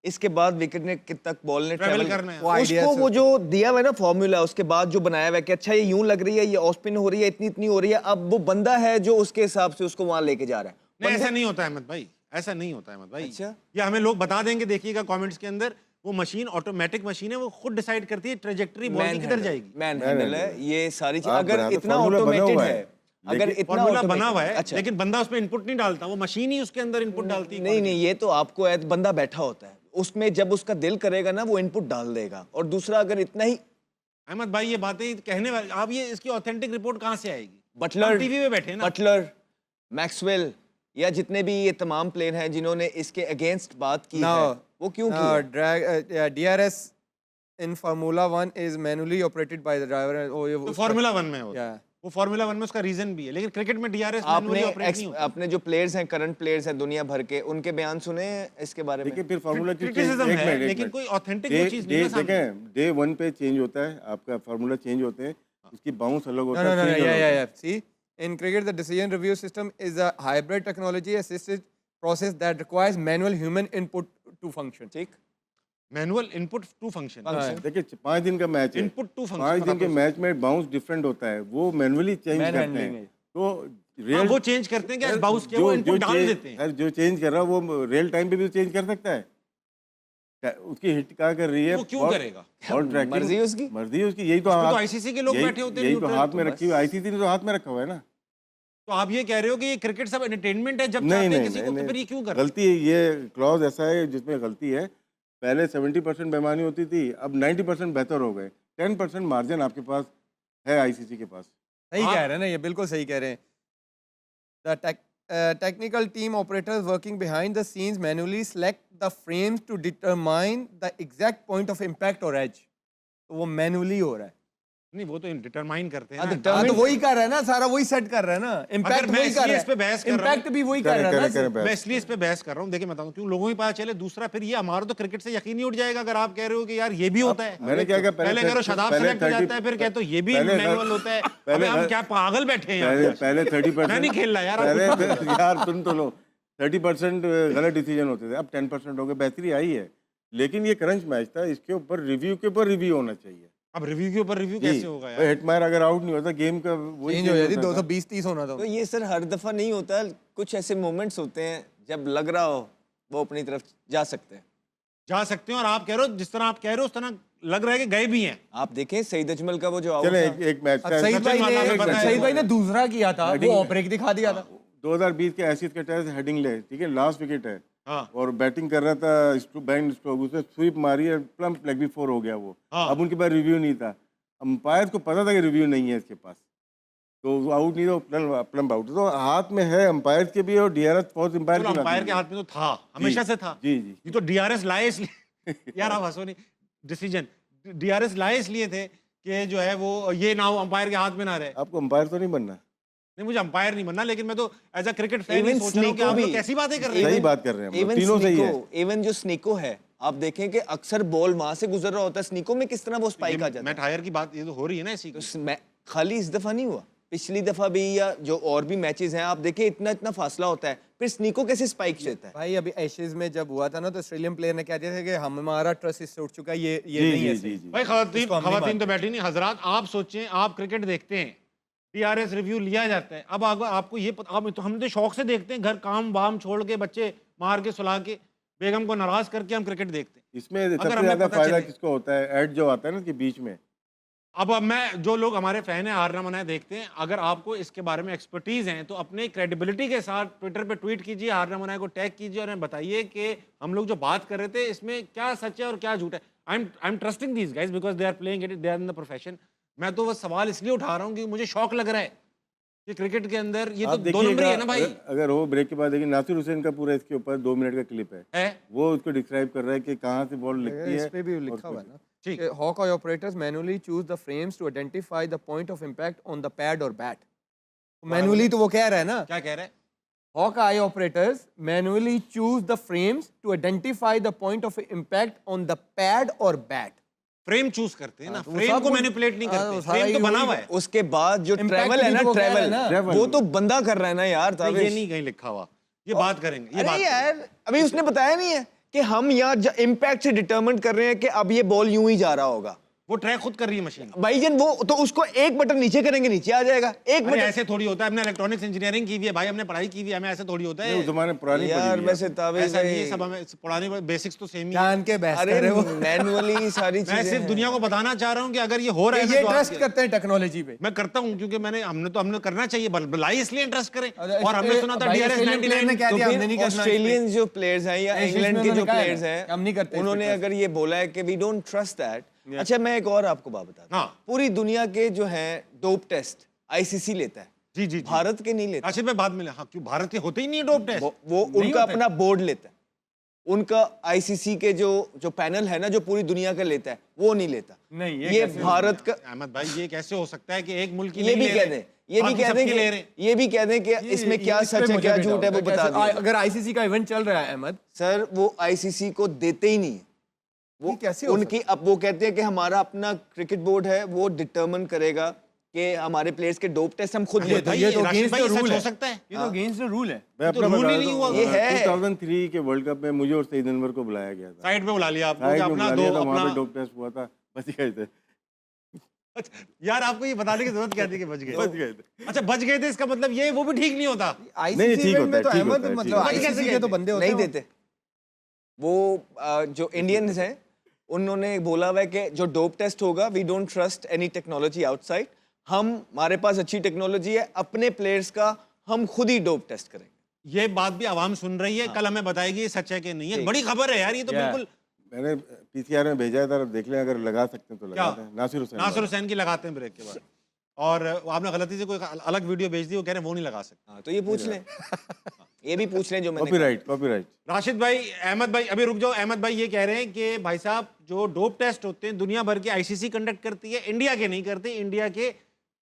इसके बाद विकेट ने तक बॉल ने ट्रैवल ट्रैवल करना है। वो idea उसको से वो जो दिया हुआ है ना फॉर्मूला, उसके बाद जो बनाया हुआ है कि अच्छा ये यूं लग रही है, ये ऑफ स्पिन हो रही है, इतनी इतनी हो रही है। अब वो बंदा है जो उसके हिसाब से उसको वहां लेके जा रहा है। नहीं ऐसा नहीं होता अहमद भाई, ऐसा नहीं होता है अहमद भाई। अच्छा। ये हमें लोग बता देंगे, देखिएगा कमेंट्स के अंदर, वो मशीन ऑटोमेटिक मशीन है, वो खुद डिसाइड करती है ट्रेजेक्टरी बॉल की किधर जाएगी। मैन हैंडल है ये सारी चीज। आप अगर बना तो इतना formula बना ऑटोमेटेड हुआ है, है, अगर लेकिन इतना फॉर्मूला automated- बना हुआ है, अच्छा लेकिन बंदा उसमें इनपुट नहीं डालता, वो मशीन ही उसके अंदर इनपुट डालती है। नहीं नहीं, ये तो आपको है, बंदा बैठा होता है उसमें, जब उसका दिल करेगा ना वो इनपुट डाल देगा। और दूसरा, अगर इतना ही अहमद भाई ये बातें कहने वाले, आप ये इसकी ऑथेंटिक रिपोर्ट कहाँ से आएगी? बटलर टीवी पे बैठे ना। बटलर, मैक्सवेल या जितने भी ये तमाम प्लेयर हैं जिन्होंने इसके अगेंस्ट बात की है, वो क्यों की? DRS in Formula 1 is manually operated by the driver. तो फार्मूला 1 में होता है। Yeah. वो फार्मूला 1 में उसका रीजन भी है, लेकिन क्रिकेट में डीआरएस मैनुअली ऑपरेट नहीं होता। अपने जो प्लेयर्स हैं, करंट प्लेयर्स हैं दुनिया भर के, उनके बयान सुने हैं इसके बारे में? देखिए फिर फार्मूला की क्रिटिसिज्म है, लेकिन कोई ऑथेंटिक वो चीज नहीं है सामने। देखें डे 1 पे चेंज होता है, आपका फार्मूला चेंज होते हैं, उसकी बाउंस अलग होता No, है। no, no, change अलग होता है। yeah. See, in cricket, the decision review system is a hybrid technology assisted process that requires manual human input to function. ठीक, मैनुअल इनपुट टू फंक्शन, देखिए 5 दिन का मैच है, इनपुट टू 5 दिन के मैच में बाउंस डिफरेंट होता है, वो मैनुअली चेंज Man करते handling हैं। है। तो फंक्शन वो चेंज करते हैं क्या? बाउंस किया वो इनपुट डाल देते हैं। जो चेंज कर रहा है वो रियल टाइम पे भी चेंज कर सकता है। उसकी हिट क्या कर रही है, वो क्यों करेगा? बॉल ट्रैकिंग मर्जी है उसकी। मर्जी है उसकी, यही तो उसमें तो आईसीसी के लोग बैठे होते हैं, यही तो न्यूट्रल। हाथ में रखी हुई, आईसीसी ने तो हाथ में रखा हुआ है ना। तो आप ये कह रहे हो कि ये क्रिकेट सब एंटरटेनमेंट है, जब नहीं चाहते हैं नहीं किसी को, तो नहीं फिर ये क्यों कर रहे हैं? गलती है, ये क्लॉज ऐसा है जिसमें गलती है। पहले 70% बेईमानी होती थी, अब 90% बेहतर हो गए। 10% मार्जिन आपके पास है आईसीसी के पास। सही कह रहे हैं ना, ये बिल्कुल सही कह रहे हैं। The technical team operators working behind the scenes manually select the frames to determine the exact point of impact or edge. तो वो मैनुअली हो रहा है। नहीं, वो तो डिटरमाइन करते हैं हाँ, ना। हाँ, तो वही कर रहा है ना, सारा वही सेट कर रहा है ना, इम्पैक्ट मैं वही कर इसलिए इस पे रहा बहस है, कर रहा हूँ। इम्पैक्ट भी वही कर रहा है ना। मैं इसलिए इस पे बहस कर रहा हूँ, देखिए बताऊँ क्यों, लोगों को पता चले। दूसरा, फिर ये हमारा तो क्रिकेट से यकीन ही उठ जाएगा अगर आप कह रहे हो कि यार ये भी होता है। मैंने क्या कहा, पहले कह रहे हो शादाब सेलेक्ट हो जाता है, फिर कहते हो ये भी मैनुअल होता है। अबे हम क्या पागल बैठे हैं यहाँ पे? पहले 30% मैं नहीं खेल रहा यार, आप पहले यार सुन तो लो, 30% गलत डिसीजन होते थे, अब 10% हो गए, बेहतरी आई है। लेकिन ये क्रंच मैच था, इसके ऊपर रिव्यू होना चाहिए। अब रिव्यू के ऊपर रिव्यू कैसे होगा यार? हिटमायर अगर आउट नहीं होता, गेम का वही चेंज हो जाती, 220-30 होना था। तो ये सर हर दफा नहीं होता, कुछ ऐसे मोमेंट्स होते हैं जब लग रहा हो वो अपनी तरफ जा सकते हैं। जा सकते हैं, और आप कह रहे हो जिस तरह आप कह रहे हो उस तरह लग रहा है कि गए भी हैं। आप देखें सईद अजमल का वो जो आउट चले था, एक मैच का सईद भाई वाला हमें पता है। सईद भाई ने दूसरा किया था, वो ऑफ ब्रेक दिखा दिया था। 2020 के एशियड के टेस्ट हेडिंग ले, ठीक है, लास्ट विकेट है हाँ। और बैटिंग कर रहा था बैंड स्ट्रोक, उसने स्वीप मारी है, प्लम्प लेग भी 4 हो गया वो। हाँ। अब उनके पास रिव्यू नहीं था, अंपायर को पता था कि रिव्यू नहीं है इसके पास, तो वो आउट नहीं था, प्लम्प आउट। तो हाथ में है अंपायर के भी, और डीआरएस फॉर्स अंपायर चलो, की बात अंपायर नहीं के है। हाथ में तो था, हमेशा से था। जी जी ये तो डीआरएस लाए इसलिए यार आप हंसो नहीं, डिसीजन डीआरएस लाए इसलिए थे कि जो है वो ये ना हो, अंपायर के हाथ में ना रहे। आपको अंपायर तो नहीं बनना, नहीं, मुझे अंपायर नहीं बनना, लेकिन मैं तो as a cricket fan Even सोच रहा हूँ कि स्नीको आप लोग भी- कैसी बातें कर रहे सही हैं। बात कर रहे हैं हम लोग, इवन तीनों सही है। स्नीको, इवन जो स्नीको है, आप देखें कि अक्सर बॉल वहां से गुजर रहा होता है, स्नीको में किस तरह वो स्पाइक आ जाता मैट है। हायर की बात ये तो हो रही है ना इसी की। खाली इस दफा नहीं हुआ, पिछली दफा भी या जो और भी मैचेस हैं, आप देखें इतना इतना फासला होता है, फिर स्नीको कैसे स्पाइक देता है। भाई अभी एशेज में जब हुआ था ना, तो ऑस्ट्रेलियन प्लेयर ने क्या दिया था कि हमारा ट्रस्ट इससे उठ चुका है, ये जी नहीं जी है जी सही। जी भाई इसको हम नहीं खवातीन तो बैठी नहीं, हजरात आप सोचें, आप क्रिकेट देखते हैं, डीआरएस रिव्यू लिया जाता है। अब आपको ये आप तो हम तो शौक से देखते हैं, घर काम वाम छोड़ के, बच्चे मार के सुला के, बेगम को नाराज करके हम क्रिकेट देखते हैं। इसमें अगर सबसे हमें ज्यादा पता फायदा चले- किसको होता है, एड जो आता है ना इसके बीच में। अब मैं जो लोग हमारे फैन हैं, हारना मनाए देखते हैं, अगर आपको इसके बारे में एक्सपर्टीज हैं तो अपने क्रेडिबिलिटी के साथ ट्विटर पे ट्वीट कीजिए, हारना मनाए को टैग कीजिए और हमें बताइए कि हम लोग जो बात कर रहे थे इसमें क्या सच है और क्या झूठ है। I am trusting these guys because they are playing it, they are in the profession. मैं तो बस सवाल इसलिए उठा रहा हूँ कि मुझे शौक लग रहा है कि क्रिकेट के अंदर ये तो आप 2 नंबर ही है ना भाई। अगर हो ब्रेक के बाद देखिए, नासिर हुसैन का पूरा इसके ऊपर 2 मिनट का क्लिप है, वो उसको डिस्क्राइब कर रहा है कि कहाँ से बॉल लिखती इस है। पे भी और लिखा हुआ है ना ठीक। कि Hawkeye operators manually choose the frames to identify the point of impact on the pad or bat. Manually तो वो कह रहा है ना, क्या कह रहे हैं? Hawkeye operators manually choose the frames to identify the point of impact on the pad or bat. Frame choose करते हैं ना, तो वो फ्रेम सब को कुछ- मैनिपुलेट नहीं हाँ, करते, वो सारा फ्रेम तो ही बना वही हुआ है। है। उसके बाद जो Impact ट्रैवल है भी ना, तो वो कह रहा है ट्रैवल ना। वो तो बंदा कर रहा है ना यार। ये ताबिश नहीं कहीं लिखा हुआ, ये बात करेंगे, ये अरे बात यार अभी उसने बताया नहीं है कि हम यहाँ इम्पैक्ट से डिटरमिन कर रहे हैं कि अब ये बॉल यूं ही जा रहा होगा। वो ट्रैक खुद कर रही है मशीन। भाईजान वो तो उसको एक बटन नीचे करेंगे नीचे आ जाएगा, एक अरे बटन। ऐसे थोड़ी होता है, हमने इलेक्ट्रॉनिक्स इंजीनियरिंग की हुई है भाई, हमने पढ़ाई की हुई है, हमें ऐसे थोड़ी होता नहीं, है। उस जमाने पुरानी यार पड़ी हुई है। वैसे तावे ऐसा नहीं है, सब हमें पुरानी बेसिक्स तो सेम ही है। जान के बहस कर अरे रहे हो। मैनुअली सारी मैं चीजें सिर्फ हैं। दुनिया को बताना चाह रहा हूँ कि अगर ये हो रहा है ये तो आप- ट्रस्ट करते हैं टेक्नोलॉजी पे। मैं करता हूँ क्योंकि हमने करना चाहिए, बुलाई इसलिए ट्रस्ट करें। अरे और हमने सुना था भाई, DRS ऑस्ट्रेलियन प्लेयर ने 99 क्या तो दिया, फिर हमने नहीं करना। ऑस्ट्रेलियन जो प्लेयर्स हैं या इस बीच इंग्लैंड में के जो उन्होंने कहा है प्लेयर्स ना, हैं, हम नहीं करते इस पे उन्होंने trust। अगर ये बोला है कि वी डोंट ट्रस्ट दैट। अच्छा मैं एक और आपको बात बताता हूँ, हाँ। पूरी दुनिया के जो हैं डोप टेस्ट आईसीसी लेता है, जी जी जी। भारत के नहीं लेता। राशिद भाई बाद में, हाँ क्यों भारत के होते ही नहीं है डोप टेस्ट। वो उनका अपना बोर्ड लेता है, उनका आईसीसी के जो पैनल है ना जो पूरी दुनिया का लेता है वो नहीं लेता। नहीं, ये ये कैसे भारत का, अहमद भाई ये कैसे हो सकता है कि एक मुल्क की ये नहीं भी ले कह रहे, दें, ये भी बाकी कह सबकी दें ले रहे हैं। कि ये भी कह दें कि इसमें क्या इस पे सच है मुझे क्या भी झूठ है doubt वो बता कैसे- दिया। अगर आईसीसी का इवेंट चल रहा है अहमद, सर वो आईसीसी को देते ही नहीं है। वो ये कैसे हो उनकी अब वो कहते हैं कि हमारा अपना क्रिकेट बोर्ड है, वो डिटरमिन करेगा कि हमारे प्लेयर्स के डोप टेस्ट हम खुद अरे लेते हैं। भाई, ये तो राशिद against भाई the ये सच rule हो है। सकता है। ये तो अगेंस्ट द रूल है। मैं तो अपना रूल बता ही रहा नहीं हूँ, हुआ। ये है। 2003 के वर्ल्ड कप में मुझे और सईद अनवर को बुलाया गया था। साइड पे बुला लिया आपको कि साइड में अपना बुला दो लिया था, वहाँ अपना पे डोप टेस्ट हुआ था, बच गए थे। यार आपको ये बताने की जरूरत क्या थी कि बच गए? बच गए थे। अच्छा बच गए थे, इसका मतलब ये वो भी ठीक नहीं होता। नहीं, ठीक होता है, तो ठीक अहमद होता है, मतलब ठीक होता है। आईसीसी के तो बंदे होते नहीं हैं। देते वो जो इंडियंस हैं उन्होंने बोला हुआ है कि जो डोप टेस्ट होगा we don't trust any technology outside, हमारे पास अच्छी टेक्नोलॉजी है, अपने प्लेयर्स का हम खुद ही डोप टेस्ट करेंगे। ये बात भी आवाम सुन रही है, कल हमें बताएगी ये सच है कि नहीं है। बड़ी खबर है यार, ये तो Yeah. बिल्कुल। मैंने पीसीआर में भेजा है था, देख लें अगर लगा सकते हैं तो क्या? लगाते हैं। नासिर हुसैन नासिर हुसैन की लगाते हैं ब्रेक के बाद, और आपने गलती से कोई अलग वीडियो भेज दी, वो कह रहे हैं वो नहीं लगा सकते। हाँ तो ये पूछ लें, ये भी पूछ लें जो मैंने कॉपीराइट। राशिद भाई, अहमद भाई अभी रुक जाओ। अहमद भाई ये कह रहे हैं कि भाई साहब जो डोप टेस्ट होते हैं दुनिया भर के आईसीसी कंडक्ट करती है, इंडिया के नहीं करते, इंडिया के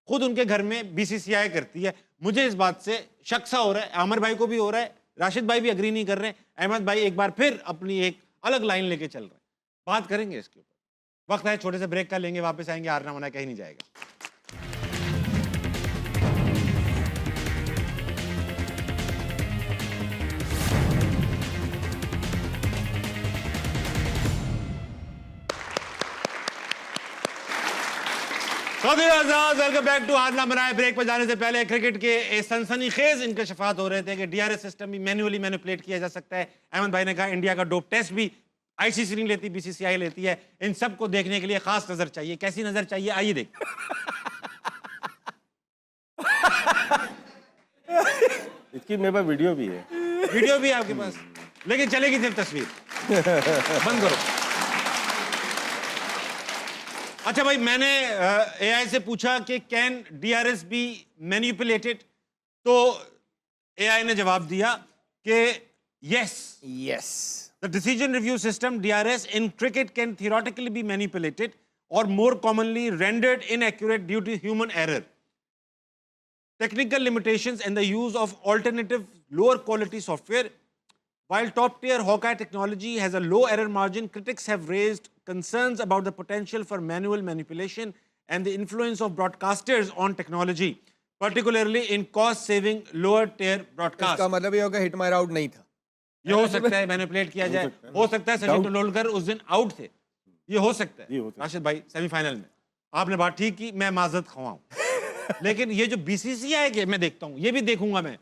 खुद उनके घर में बीसीसीआई करती है। मुझे इस बात से शक सा हो रहा है, आमिर भाई को भी हो रहा है, राशिद भाई भी अग्री नहीं कर रहे हैं। अहमद भाई एक बार फिर अपनी एक अलग लाइन लेके चल रहे हैं। बात करेंगे इसके ऊपर, वक्त है छोटे से ब्रेक का, लेंगे, वापस आएंगे। हारना मना कहीं नहीं जाएगा। वेलकम बैक टू हारना मनाए। ब्रेक पर जाने से पहले क्रिकेट के सनसनीखेज इंकशाफात हो रहे थे कि डीआरएस सिस्टम भी मैन्युअली मैनिपुलेट किया जा सकता है। अहमद भाई ने कहा इंडिया का डोप टेस्ट भी आईसीसी नहीं लेती, बीसीसीआई लेती है। इन सब को देखने के लिए खास नजर चाहिए। कैसी नजर चाहिए, आइए देख। इसकी मेरे पास वीडियो भी है। वीडियो भी है आपके पास, लेकिन चलेगी सिर्फ तस्वीर। बंद करो। अच्छा भाई, मैंने एआई से पूछा कि कैन डीआरएस बी मैनिपुलेटेड, तो एआई ने जवाब दिया कि yes, the decision review system DRS in cricket can theoretically be manipulated or more commonly rendered inaccurate due to human error, technical limitations and the use of alternative lower quality software. While top tier Hawkeye technology has a low error margin, critics have raised concerns about the potential for manual manipulation and the influence of broadcasters on technology, particularly in cost saving lower tier broadcast. इसका मतलब ये होगा hit मार out नहीं था। ये हो सकता है मैनिपुलेट किया जाए, हो सकता है सचिन तेंदुलकर उस दिन आउट थे, ये हो सकता ये हो है। सकता है। राशिद भाई सेमीफाइनल में आपने बात ठीक की, मैं माजरत खवाऊं। लेकिन ये जो बीसीसीआई के मैं देखता हूँ, ये भी देखूंगा मैं,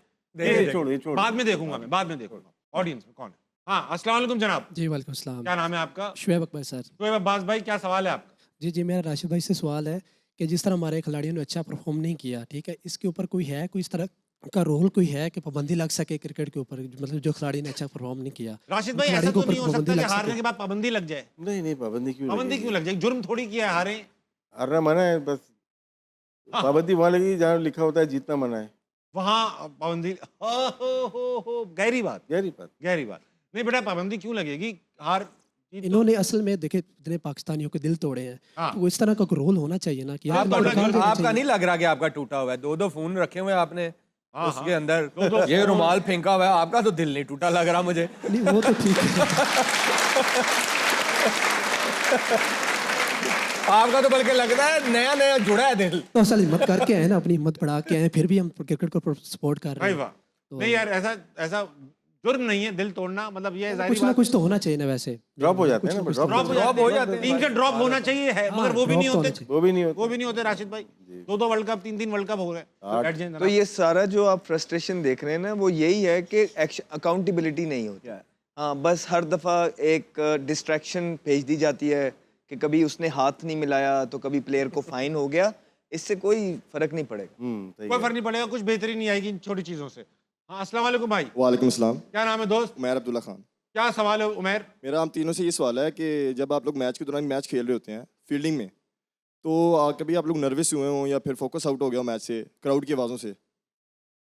छोड़ बाद में देखूंगा मैं, बाद में देखूंगा। ऑडियंस में कौन है? हाँ, अस्सलाम वालेकुम जनाब, जी वालेकुम सलाम। क्या नाम है आपका? शुएब अकबर सर। शोएब अब्बास भाई, क्या सवाल है आपका? जी जी, मेरा राशिद भाई से सवाल है कि जिस तरह हमारे खिलाड़ियों ने अच्छा परफॉर्म नहीं किया, ठीक है, इसके ऊपर कोई है, कोई इस तरह का रोल कोई है कि पाबंदी लग सके क्रिकेट के ऊपर, मतलब जो खिलाड़ी ने अच्छा परफॉर्म नहीं किया? राशिद भाई, खिलाड़ी ऐसा के तो नहीं ऊपर हो सकता पाबंदी कि लग हारने सके? के बाद पाबंदी लग जाए? नहीं, पाबंदी क्यों पाबंदी लगेगी? क्यों लग जाए? जुर्म थोड़ी किया है, हारे। हारना मना है बस। हाँ। पाबंदी वहाँ लगेगी जहाँ लिखा होता है जीतना मना है। वहाँ पाबंदी, हो गहरी बात, गहरी बात। गहरी बात। नहीं बेटा, पाबंदी क्यों लगेगी? हार जीत तो- इन्होंने असल में देखे इतने पाकिस्तानियों के दिल तोड़े हैं, हाँ। तो वो इस तरह का कोई रोल होना चाहिए ना कि यार आपका इनको निकाल देना आपका चाहिए। नहीं लग रहा कि आपका टूटा हुआ है? दो फोन रखे हुए हैं आपने हाँ, उसके हाँ। अंदर, दो ये फोन। रुमाल फेंका हुआ है, आपका तो दिल नहीं टूटा लग रहा मुझे। नहीं, वो तो ठीक है। आपका तो बल्कि लगता है नया नया जुड़ा है दिल। तो असल हिम्मत करके आए ना, अपनी हिम्मत बढ़ा के आए, फिर भी हम क्रिकेट को सपोर्ट कर रहे भाई हैं। वाह। नहीं यार, ऐसा ऐसा जुर्म नहीं है दिल तोड़ना, मतलब ये जाहिर कुछ ना कुछ तो होना चाहिए ना वैसे। ड्रॉप हो जाते हैं ना, कुछ ड्रॉप ड्रॉप हो जाते हैं, टीम के ड्रॉप होना चाहिए है, मगर वो भी नहीं होते, वो भी नहीं होता। वो भी नहीं होते राशिद भाई। 2-2 वर्ल्ड कप, 3-3 वर्ल्ड कप हो गए, बैठ जाएं तो जनाब। ये सारा जो आप फ्रस्ट्रेशन देख रहे हैं ना, वो यही है कि अकाउंटेबिलिटी नहीं होती। हाँ, बस हर दफ़ा एक डिस्ट्रैक्शन भेज दी जाती है कि कभी उसने हाथ नहीं मिलाया तो कभी प्लेयर को फाइन हो गया, इससे कोई फर्क नहीं पड़ेगा। सही कोई है। फर्क नहीं पड़ेगा, कुछ बेहतरी नहीं आएगी इन छोटी चीजों से। हाँ, अस्सलाम वालेकुम भाई, वालेकुम अस्सलाम। क्या नाम है दोस्त? उमैर अब्दुल्ला खान। क्या सवाल है उमैर? मेरा हम तीनों से ये सवाल है कि जब आप लोग मैच के दौरान मैच खेल रहे होते हैं फील्डिंग में, तो कभी आप लोग नर्वस हुए हों या फिर फोकस आउट हो गया हो मैच से क्राउड की आवाज़ों से?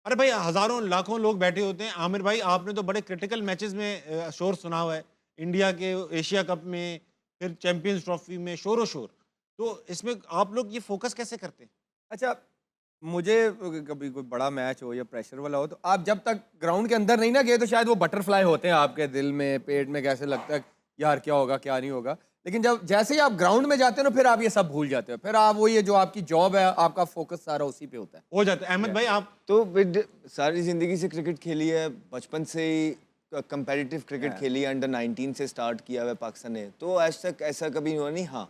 अरे भाई, हजारों लाखों लोग बैठे होते हैं। आमिर भाई, आपने तो बड़े क्रिटिकल मैचेस में शोर सुना हुआ है, इंडिया के एशिया कप में, फिर चैंपियंस ट्रॉफी में शोर शोर। तो इसमें आप लोग ये फोकस कैसे करते हैं? अच्छा, मुझे कभी कोई बड़ा मैच हो या प्रेशर वाला हो, तो आप जब तक ग्राउंड के अंदर नहीं ना गए तो शायद वो बटरफ्लाई होते हैं आपके दिल में, पेट में, कैसे लगता है यार क्या होगा क्या नहीं होगा। लेकिन जब जैसे ही आप ग्राउंड में जाते हैं ना, फिर आप ये सब भूल जाते हो, फिर आप वो ये जो आपकी जॉब है, आपका फोकस सारा उसी पे होता है। हो जाता है। अहमद भाई, आप तो विद सारी ज़िंदगी से क्रिकेट खेली है, बचपन से ही कंपेटिटिव क्रिकेट खेली है, अंडर 19 से स्टार्ट किया हुआ है पाकिस्तान ने, तो आज तक ऐसा कभी हुआ नहीं। हाँ,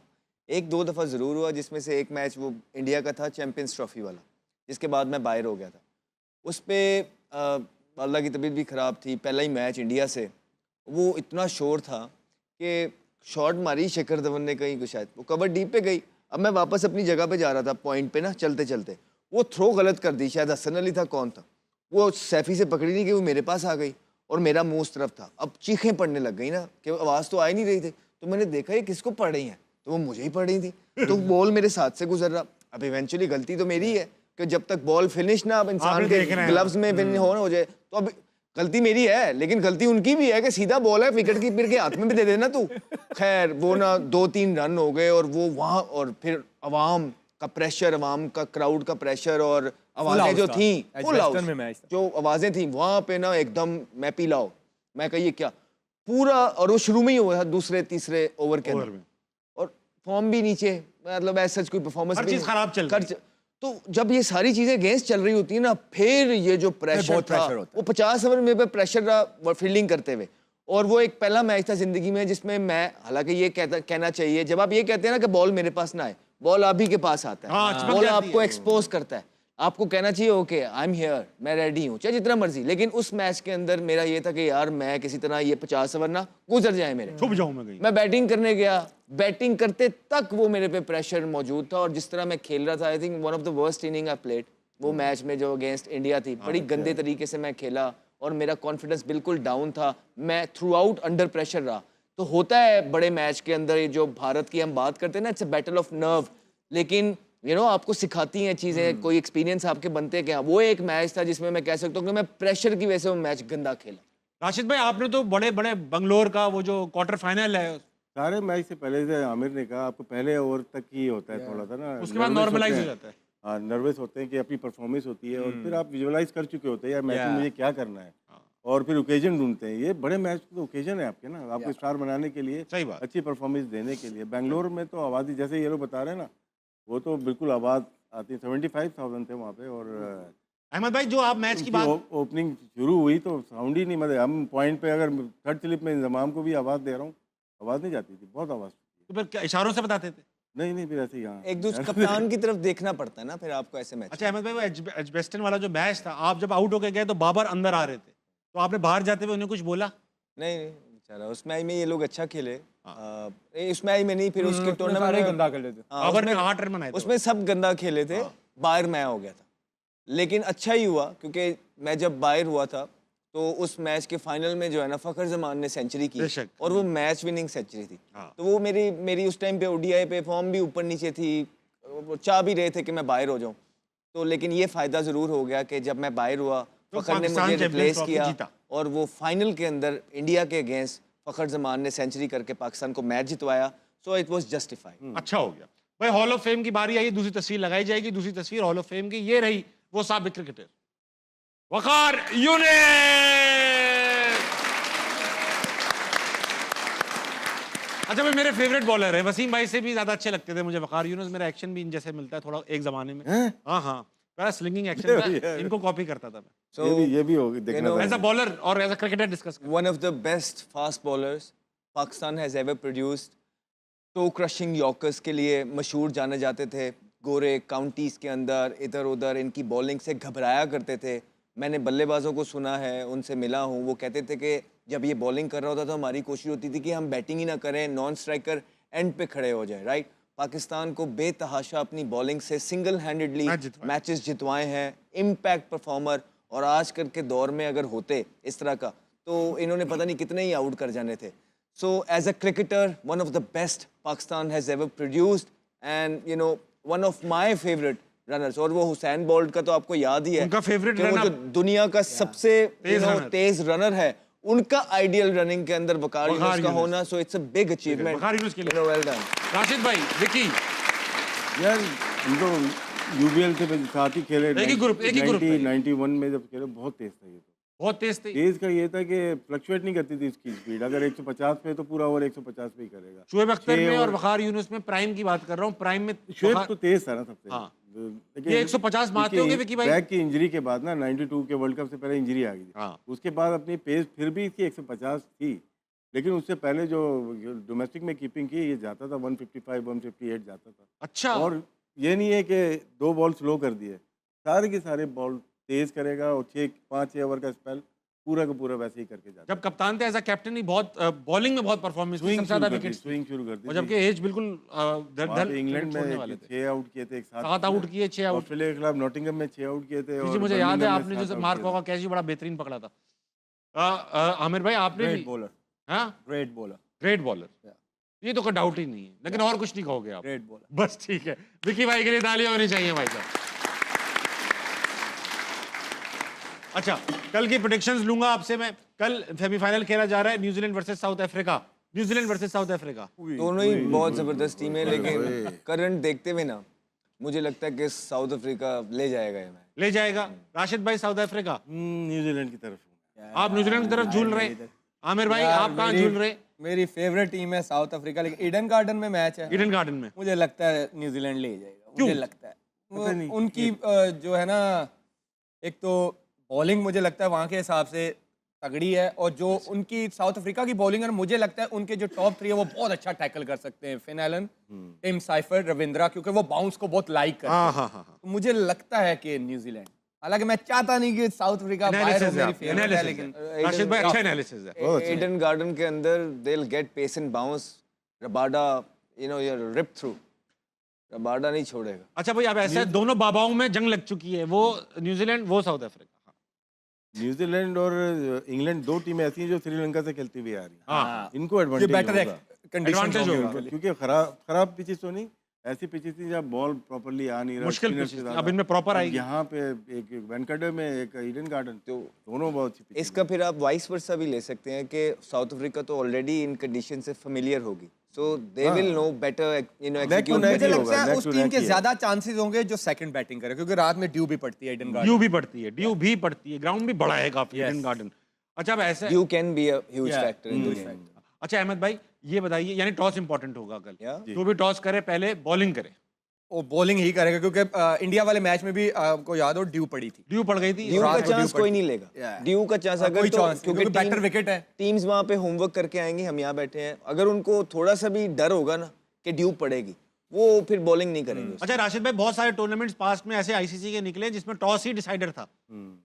1-2 दफ़ा ज़रूर हुआ, जिसमें से एक मैच वो इंडिया का था, चैंपियंस ट्रॉफी वाला, जिसके बाद मैं बाहर हो गया था। उस पर अल्लाह की तबीयत भी ख़राब थी, पहला ही मैच इंडिया से, वो इतना शोर था कि शॉट मारी शिखर धवन ने कहीं कुछ, शायद वो कवर डीप पे गई। अब मैं वापस अपनी जगह पे जा रहा था पॉइंट पे ना, चलते चलते वो थ्रो गलत कर दी, शायद हसन अली था, कौन था वो, सैफी से पकड़ी नहीं गई, वो मेरे पास आ गई और मेरा मुंह उस तरफ था। अब चीखें पड़ने लग गई ना, कि आवाज़ तो आ ही नहीं रही थी, तो मैंने देखा ये किसको पड़ रही हैं, तो वो मुझे ही पड़ रही थी। तो बॉल मेरे साथ से गुजर रहा। अब इवेंचुअली गलती तो मेरी है कि जब तक बॉल फिनिश ना अब इंसान आपने के देख रहे हैं। ग्लव्स में फिनिश हो जाए, तो अब गलती मेरी है, लेकिन गलती उनकी भी है कि सीधा बॉल है, विकेट कीपर के हाथ में भी दे देना तू। खैर वो ना 2-3 रन हो गए, और वो वहाँ, और फिर अवाम का प्रेशर, अवाम का क्राउड का प्रेशर, और आवाज़ें जो थी फुल एजबेस्टन में मैच हाउस, था। जो आवाज़ें थी वहाँ पे ना एकदम मैं पी लाओ, मैं कहिए क्या पूरा, और वो शुरू में ही हुआ था दूसरे तीसरे ओवर के ओवर अंदर, में और फॉर्म भी नीचे, मतलब ऐसा कोई परफॉर्मेंस हर भी चीज़ नहीं। खराब चल रही है। तो जब ये सारी चीजें अगेंस्ट चल रही होती है ना, फिर ये जो प्रेशर बहुत था, प्रेशर होता है। वो 50 ओवर में पे प्रेशर रहा फील्डिंग करते हुए, और वो एक पहला मैच था जिंदगी में जिसमें मैं, हालांकि ये कहना चाहिए, जब आप ये कहते हैं ना कि बॉल मेरे पास ना आए, बॉल आप ही के पास आता हाँ, है, चिपक बॉल जाती आपको है। एक्सपोज करता है, आपको कहना चाहिए ओके आई एम हियर, मैं रेडी हूँ, चाहे जितना मर्जी। लेकिन उस मैच के अंदर मेरा ये था कि यार मैं किसी तरह ये 50 ओवर ना गुजर जाए मेरे। छुप जाऊं मैं कहीं। मैं बैटिंग करने गया, बैटिंग करते तक वो मेरे पे प्रेशर मौजूद था, और जिस तरह मैं खेल रहा था, I think one of the worst inning I played वो मैच में, जो अगेंस्ट इंडिया थी, बड़ी गंदे तरीके से मैं खेला, और मेरा कॉन्फिडेंस बिल्कुल डाउन था, मैं थ्रू आउट अंडर प्रेशर रहा। तो होता है बड़े मैच के अंदर, ये जो भारत की हम बात करते हैं ना, it's a battle of nerve, लेकिन आपको सिखाती हैं चीज़ें, कोई एक्सपीरियंस आपके बनते हैं क्या। वो एक मैच था जिसमें मैं कह सकता हूँ कि मैं प्रेशर की वजह से वो मैच गंदा खेला। राशिद भाई, आपने तो बड़े बड़े बंगलोर का वो जो क्वार्टर फाइनल है, सारे मैच से पहले से आमिर ने कहा आपको पहले ओवर तक ही होता है थोड़ा सा ना, उसके बाद nervous नॉर्मलाइज होते हो हैं। जाता है। हाँ, नर्वस होते हैं कि अपनी परफॉर्मेंस होती है, और फिर आप विजुअलाइज कर चुके होते हैं यार मैच में मुझे क्या करना है, और फिर ओकेजन ढूंढते हैं। ये बड़े मैच तो ओकेजन है आपके ना, आपको स्टार बनाने के लिए, सही बात। अच्छी परफॉर्मेंस देने के लिए। बेंगलोर में तो आबादी, जैसे ये लोग बता रहे हैं ना, वो तो बिल्कुल आबाद आती है, 75,000 थे वहाँ पे। और अहमद भाई, जो आप मैच की बात, ओपनिंग शुरू हुई तो साउंड ही नहीं, मतलब हम पॉइंट पे अगर थर्ड स्लिप में इंजमाम को भी आवाज़ दे रहा हूँ, आवाज़ नहीं जाती थी, बहुत आवाज़। तो फिर क्या इशारों से बताते थे? नहीं फिर ऐसे ही यहाँ एक दूसरे कप्तान की तरफ देखना पड़ता है ना फिर आपको ऐसे मैच। अच्छा अहमद भाई, वो एजबेस्टन वाला जो मैच था, आप जब आउट होके गए तो बाबर अंदर आ रहे थे, तो आपने बाहर जाते हुए उन्हें कुछ बोला? नहीं बेचारा, उस मैच में ये लोग अच्छा खेले, इस मैच में नहीं, फिर उसके टूर्नामेंट में गंदा कर लेते। हाँ, बाबर ने उसमें- 8 रन बनाए थे। उसमें सब गंदा खेले थे, बाहर मैं हो गया था। लेकिन अच्छा ही हुआ, क्योंकि मैं जब बाहर हुआ था तो उस मैच के फाइनल में जो है ना, फ़खर जमान ने सेंचुरी की, बेशक। और वो मैच विनिंग सेंचुरी थी। हाँ। तो वो मेरी उस टाइम पे ओडीआई पे फॉर्म भी ऊपर नीचे थी, वो चाह भी रहे थे कि मैं बाहर हो जाऊं, तो लेकिन ये फ़ायदा ज़रूर हो गया कि जब मैं बाहर हुआ, तो फ़खर ने पाकिस्तान मुझे चैंपियंस रिप्लेस ट्रॉफी किया, जीता। और वो फाइनल के अंदर इंडिया के अगेंस्ट फ़खर जमान ने सेंचुरी करके पाकिस्तान को मैच जितवाया। So it was justified. अच्छा हो गया भाई। हॉल ऑफ फेम की बारी आई, दूसरी तस्वीर लगाई जाएगी। दूसरी तस्वीर हॉल ऑफ फेम की ये रही, वो साबिक क्रिकेटर वकार यूनिस। अच्छा भाई, मेरे फेवरेट बॉलर है, वसीम भाई से भी ज्यादा अच्छे लगते थे मुझे वकार यूनिस। मेरा एक्शन भी इन जैसे मिलता है थोड़ा एक जमाने में। हाँ हाँ, बड़ा स्लिंगिंग एक्शन था, इनको कॉपी करता था मैं। So ये भी होगी देखना know, एज अ बॉलर और एज अ क्रिकेटर डिस्कस कर one of the best fast bowlers Pakistan has ever produced. toe crushing yorkers के लिए मशहूर जाने जाते थे। गोरे काउंटीज़ के अंदर इधर उधर इनकी बॉलिंग से घबराया करते थे। मैंने बल्लेबाजों को सुना है, उनसे मिला हूँ, वो कहते थे कि जब ये बॉलिंग कर रहा होता तो हमारी कोशिश होती थी कि हम बैटिंग ही ना करें, नॉन स्ट्राइकर एंड पे खड़े हो जाए, राइट। पाकिस्तान को बेतहाशा अपनी बॉलिंग से सिंगल हैंडेडली मैचेस जितवाए हैं, इम्पैक्ट परफॉर्मर। और आजकल के दौर में अगर होते इस तरह का तो इन्होंने पता नहीं कितने ही आउट कर जाने थे। So as a cricketer, one of the best Pakistan has ever produced, and you know one of my favorite runners। और वो हुसैन बोल्ट का तो आपको याद ही है, उनका favorite कि वो runner- जो दुनिया का सबसे तेज रनर है, उनका आइडियल रनिंग के अंदर वकार यूनुस का होना, so it's a big achievement। वकार यूनुस के लिए well done। राशिद भाई, विकी, यार हम तो यूबीएल से साथ ही खेले, एक ही ग्रुप में। 91 में जब खेले बहुत तेज था ये। तो बहुत तेज थी। तेज का ये था कि फ्लक्चुएट नहीं करती थी इसकी स्पीड। अगर 150 पे तो पूरा ओवर 150 पे ही करेगा। शुएब अख्तर छह में और ओवर- वकार यूनुस में प्राइम की बात कर रहा हूँ, प्राइम में शुएब वकार- तो तेज था ना सबसे। हाँ। लेकिन ये 150 मारते इसकी होंगे विकी भाई? बैक की इंजरी के बाद ना 92 के वर्ल्ड कप से पहले इंजरी आ गई थी। हाँ। उसके बाद अपनी पेस फिर भी इसकी 150 थी, लेकिन उससे पहले जो डोमेस्टिक में कीपिंग की ये जाता था 155 158 जाता था। अच्छा, और ये नहीं है कि 2 बॉल स्लो कर दिए, सारे के सारे बॉल तेज करेगा और 5-6 ओवर का स्पेल पूरा का पूरा वैसे ही करके जाता। जब कप्तान थे एज अ कैप्टन ही बहुत बॉलिंग में बहुत परफॉर्मेंस स्विंग सबसे ज्यादा शुरू कर दी, विकेट्स स्विंग शुरू कर दी और जबकि एज बिल्कुल वहाँ पे इंग्लैंड छोड़ने वाले में थे। 6 आउट किए थे एक साथ। 7 आउट किए, 6 आउट। ऑस्ट्रेलिया के खिलाफ नॉटिंघम में 6 आउट किए थे। जी और मुझे याद है, बर्मिंघम में आपने 7 जो आउट मार्क किए थे। होगा कैच भी बड़ा बेहतरीन पकड़ा था। आमिर भाई आपने ग्रेट भी, बॉलर, हाँ, ग्रेट बॉलर, ग्रेट बॉलर, ये तो कोई डाउट ही नहीं है, लेकिन और कुछ नहीं कहोगे आप। Great bowler. बस ठीक है, विकी भाई के लिए तालियां होनी चाहिए भाई साहब। अच्छा, कल की प्रेडिक्शंस लूंगा आपसे मैं। कल सेमीफाइनल खेला जा रहा है New Zealand versus south Africa. New Zealand versus south Africa, दोनों ही बहुत जबरदस्त टीम है, लेकिन करंट देखते हुए ना मुझे लगता है कि साउथ अफ्रीका ले जाएगा ये मैच। ले जाएगा। राशिद भाई साउथ अफ्रीका, न्यूजीलैंड की तरफ हूँ। आप न्यूजीलैंड की तरफ झूल रहे। आमिर भाई यार, आप कहाँ मेरी- झूल रहे? मेरी फेवरेट टीम है साउथ अफ्रीका, लेकिन ईडन गार्डन में मैच है। ईडन गार्डन में मुझे लगता है न्यूजीलैंड ले जाएगा, मुझे लगता है। वो नहीं, उनकी जो है ना, एक तो बॉलिंग मुझे लगता है वहाँ के हिसाब से तगड़ी है, और जो उनकी साउथ अफ्रीका की बॉलिंग है, मुझे लगता है उनके जो टॉप 3 है वो बहुत अच्छा टैकल कर सकते हैं। Finn Allen, Tim Seifert, Ravindra, क्योंकि वो बाउंस को बहुत लाइक करते हाँ हैं। हाँ हाँ तो मुझे लगता है कि न्यूजीलैंड, हालांकि मैं चाहता नहीं कि साउथ अफ्रीका बाहर हो, एनालिसिस है मेरी आपका, फेवरेट है, एनालिसिस लेकिन है। राशिद भाई अच्छा एनालिसिस है। ईडन गार्डन के अंदर they'll get pace and bounce। Rabada you're ripped through। Rabada नहीं छोड़ेगा। अच्छा भाई, अब ऐसा है, दोनों बाबाओं में जंग लग चुकी है, वो न्यूजीलैंड वो साउथ अफ्रीका। न्यूजीलैंड और इंग्लैंड 2 टीमें ऐसी हैं जो श्रीलंका से खेलती हुई आ रही हैं। हाँ, इनको ये एडवांटेज बेटर होगा। कंडीशन Advantage होगा। होगी। क्योंकि खराब पिचेस तो नहीं, ऐसी पिचेस थी जहाँ बॉल प्रॉपर्ली आ नहीं रहा, मुश्किल spinner pitches से थी, ज्यादा। अब इनमें proper अब आएगी। यहाँ पे एक वैनकटर में एक ईडन गार्डन, तो दोनों बहुत अच्छी pitches इसका फिर आप वाइस वर्सा भी ले सकते हैं कि साउथ अफ्रीका तो ऑलरेडी इन कंडीशन से फेमिलियर होगी, so they will know better execute. neck मुझे ही लगता होगा, है neck उस to टीम neck के ही है। ज्यादा चांसेस होंगे जो सेकंड बैटिंग करे, क्योंकि रात में ड्यू भी पड़ती है ईडन गार्डन। ड्यू भी पड़ती है, ड्यू भी पड़ती है, ग्राउंड भी बड़ा है काफी ईडन गार्डन। अच्छा अब ऐसा है, you can be a huge factor in the game. अच्छा अहमद भाई ये बताइए, यानी टॉस इंपॉर्टेंट होगा कल, Yeah. जो भी टॉस करे पहले बॉलिंग करे। वो बॉलिंग ही करेगा, क्योंकि इंडिया वाले मैच में भी आपको याद हो ड्यू पड़ी थी। ड्यू पड़ गई थी। ड्यू का रात को चांस ड्यू कोई पड़ती नहीं है। लेगा। Yeah. ड्यू का चांस अगर कोई तो चांस नहीं, क्योंकि बेटर विकेट है। टीम्स वहां पे होमवर्क करके आएंगी, हम यहाँ बैठे हैं, अगर उनको थोड़ा सा भी डर होगा ना कि ड्यू पड़ेगी, वो फिर बॉलिंग नहीं करेंगे। अच्छा राशिद भाई, बहुत सारे टूर्नामेंट्स पास्ट में ऐसे आईसीसी के निकले जिसमें टॉस ही डिसाइडर था।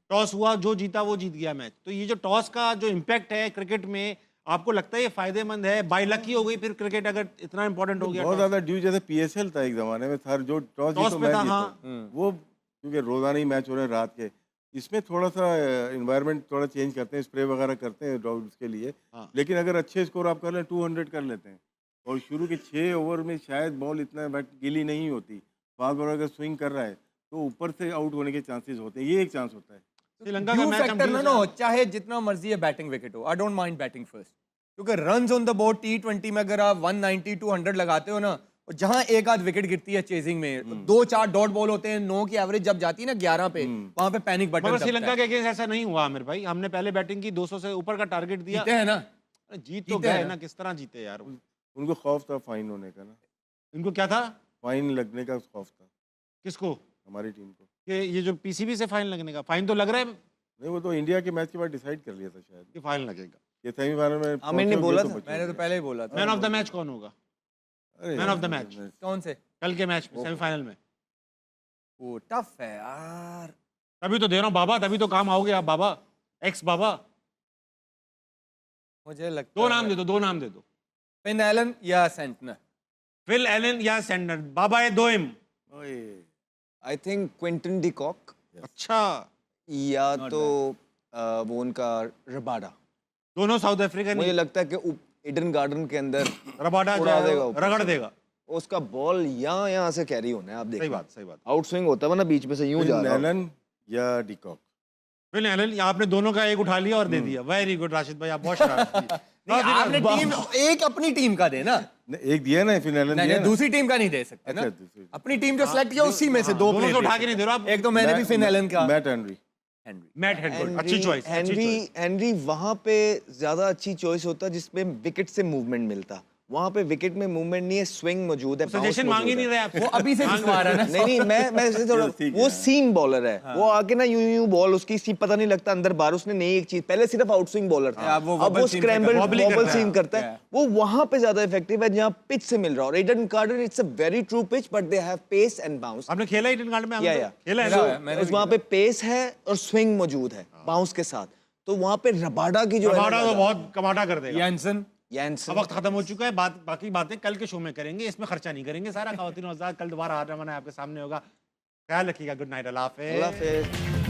टॉस हुआ, जो जीता वो जीत गया मैच। तो ये जो टॉस का जो इम्पैक्ट है क्रिकेट में, आपको लगता है ये फायदेमंद है? बाय लकी हो गई फिर क्रिकेट अगर इतना इंपॉर्टेंट हो गया बहुत toss? ज्यादा ड्यू, जैसे पीएसएल था एक जमाने में, सर जो टॉस टॉस जीतो में मैच था, जीतो, हाँ। वो क्योंकि रोजाना ही मैच हो रहे हैं रात के, इसमें थोड़ा सा इन्वायरमेंट थोड़ा चेंज करते हैं, स्प्रे वगैरह करते हैं ड्राउट्स के लिए। हाँ। लेकिन अगर अच्छे स्कोर आप कर लें 200 कर लेते हैं, और शुरू के 6 ओवर में शायद बॉल इतना गीली नहीं होती, फास्ट बॉलर अगर स्विंग कर रहा है तो ऊपर से आउट होने के चांसेस होते हैं, ये एक चांस होता है। श्रीलंका का ड्यू मैच हम फैक्टर ड्यू ना से- हो, चाहे जितना मर्जी है बैटिंग विकेट हो, I don't mind batting first, क्योंकि runs on the board T20 में अगर आप 190 200 लगाते हो ना, और जहां एक आध विकेट गिरती है चेजिंग में, 2-4 डॉट बॉल होते हैं, 9 की एवरेज जब जाती है ना 11 पे, वहां पे पैनिक बटन मगर दबता श्रीलंका है। के अगेंस्ट ऐसा नहीं हुआ आमिर भाई, हमने पहले बैटिंग की 200 से ऊपर का टारगेट दिया। जीते हैं ना, अरे जीत तो जीते गए हैं ना, ना। किस तरह जीते यार? उनको खौफ था फाइन होने का ना, इनको क्या था? फाइन लगने का खौफ था किसको? हमारी टीम को। कि ये जो पीसीबी से फाइन लगने का, फाइन तो लग रहा है नहीं, वो तो इंडिया के मैच के बाद डिसाइड कर लिया था शायद कि फाइनल लगेगा। ये सेमीफाइनल में आमिर ने पहुंचोगे बोला तो था। बचोगे। मैंने तो पहले ही बोला था। मैन ऑफ द मैच कौन होगा? अरे मैन ऑफ द मैच कौन से? कल के मैच में, सेमीफाइनल में। वो टफ है यार। तभी तो दे रहा हूँ बाबा, तभी तो काम आओगे आप बाबा, एक्स बाबा। मुझे लगता दो नाम दे दो, दो नाम दे दो। फिन एलन या सेंटनर। फिल एलन या सैंडर, बाबा ये दो हिम। I think Quinton de Kock अच्छा, या तो वो उनका रबाडा। दोनों साउथ अफ्रीकन। मुझे लगता है कि ईडन गार्डन के अंदर रबाडा उड़ा जो देगा है, ऊपर रगड़ से। देगा। उसका बॉल यहाँ से कैरी होना है, आप सही देखिए। बात, सही बात। आउट स्विंग होता है ना बीच में से यूं जा रहा है। एलन या डिकॉक। फिल एलन, आपने दोनों का एक उठा लिया और दे दिया। वेरी गुड राशिद भाई, आप बहुत शरारती। आपने टीम एक अपनी टीम का देना। एक दिया ना फिर एलन नहीं, दिया ना। दूसरी टीम का नहीं दे सकते ना। अच्छा, दूसरी। अपनी टीम जो सेलेक्ट किया उसी में से दो दोनों प्लेयर से उठा के नहीं दे रहा आप। एक तो मैंने भी फिन एलन का। Matt Henry. हेनरी। मैट हेडगुड, अच्छी चॉइस, अच्छी हेनरी चॉइस। हेनरी वहां पे ज्यादा अच्छी चॉइस होता जिसपे विकेट से मूवमेंट मिलता। वहां पे विकेट में मूवमेंट नहीं है, स्विंग मौजूद है, bounce सजेशन मांग ही मौजूद नहीं है। रहे आप। वो अभी से खिंचवा रहा है ना। नहीं मैं ऐसे थोड़ा ठीक है, वो हाँ। सीम बॉलर है। वो आके ना यूं बॉल उसकी सी पता नहीं लगता अंदर बाहर। उसने नई एक चीज, पहले सिर्फ आउट स्विंग बॉलर था, अब वो अब वो wobble seam स्क्रैम्बल करता है, बॉबल wobbly सीम करता है। वो वहां पे ज्यादा इफेक्टिव है जहां पिच से मिल रहा है। और Eden Garden it's a very true pitch but they have pace and bounce. आपने खेला ईडन गार्डन में? या खेला है खेला ना? है, मैंने भी वहां पे पेस है और स्विंग मौजूद है बाउंस के साथ। तो वहां पे रबाडा की जो है ना रबाडा तो ज्यादा- बहुत कमाटा कर देगा। यानसन। यानसन। अब वक्त खत्म हो चुका है, बाकी बातें कल के शो में करेंगे, इसमें खर्चा नहीं करेंगे सारा। ख़वातीन और हज़रात, कल दोबारा हार रवाना आपके सामने होगा। ख्याल रखिएगा। गुड नाइट, अल्लाह हाफ़िज़। अल्लाह हाफिज।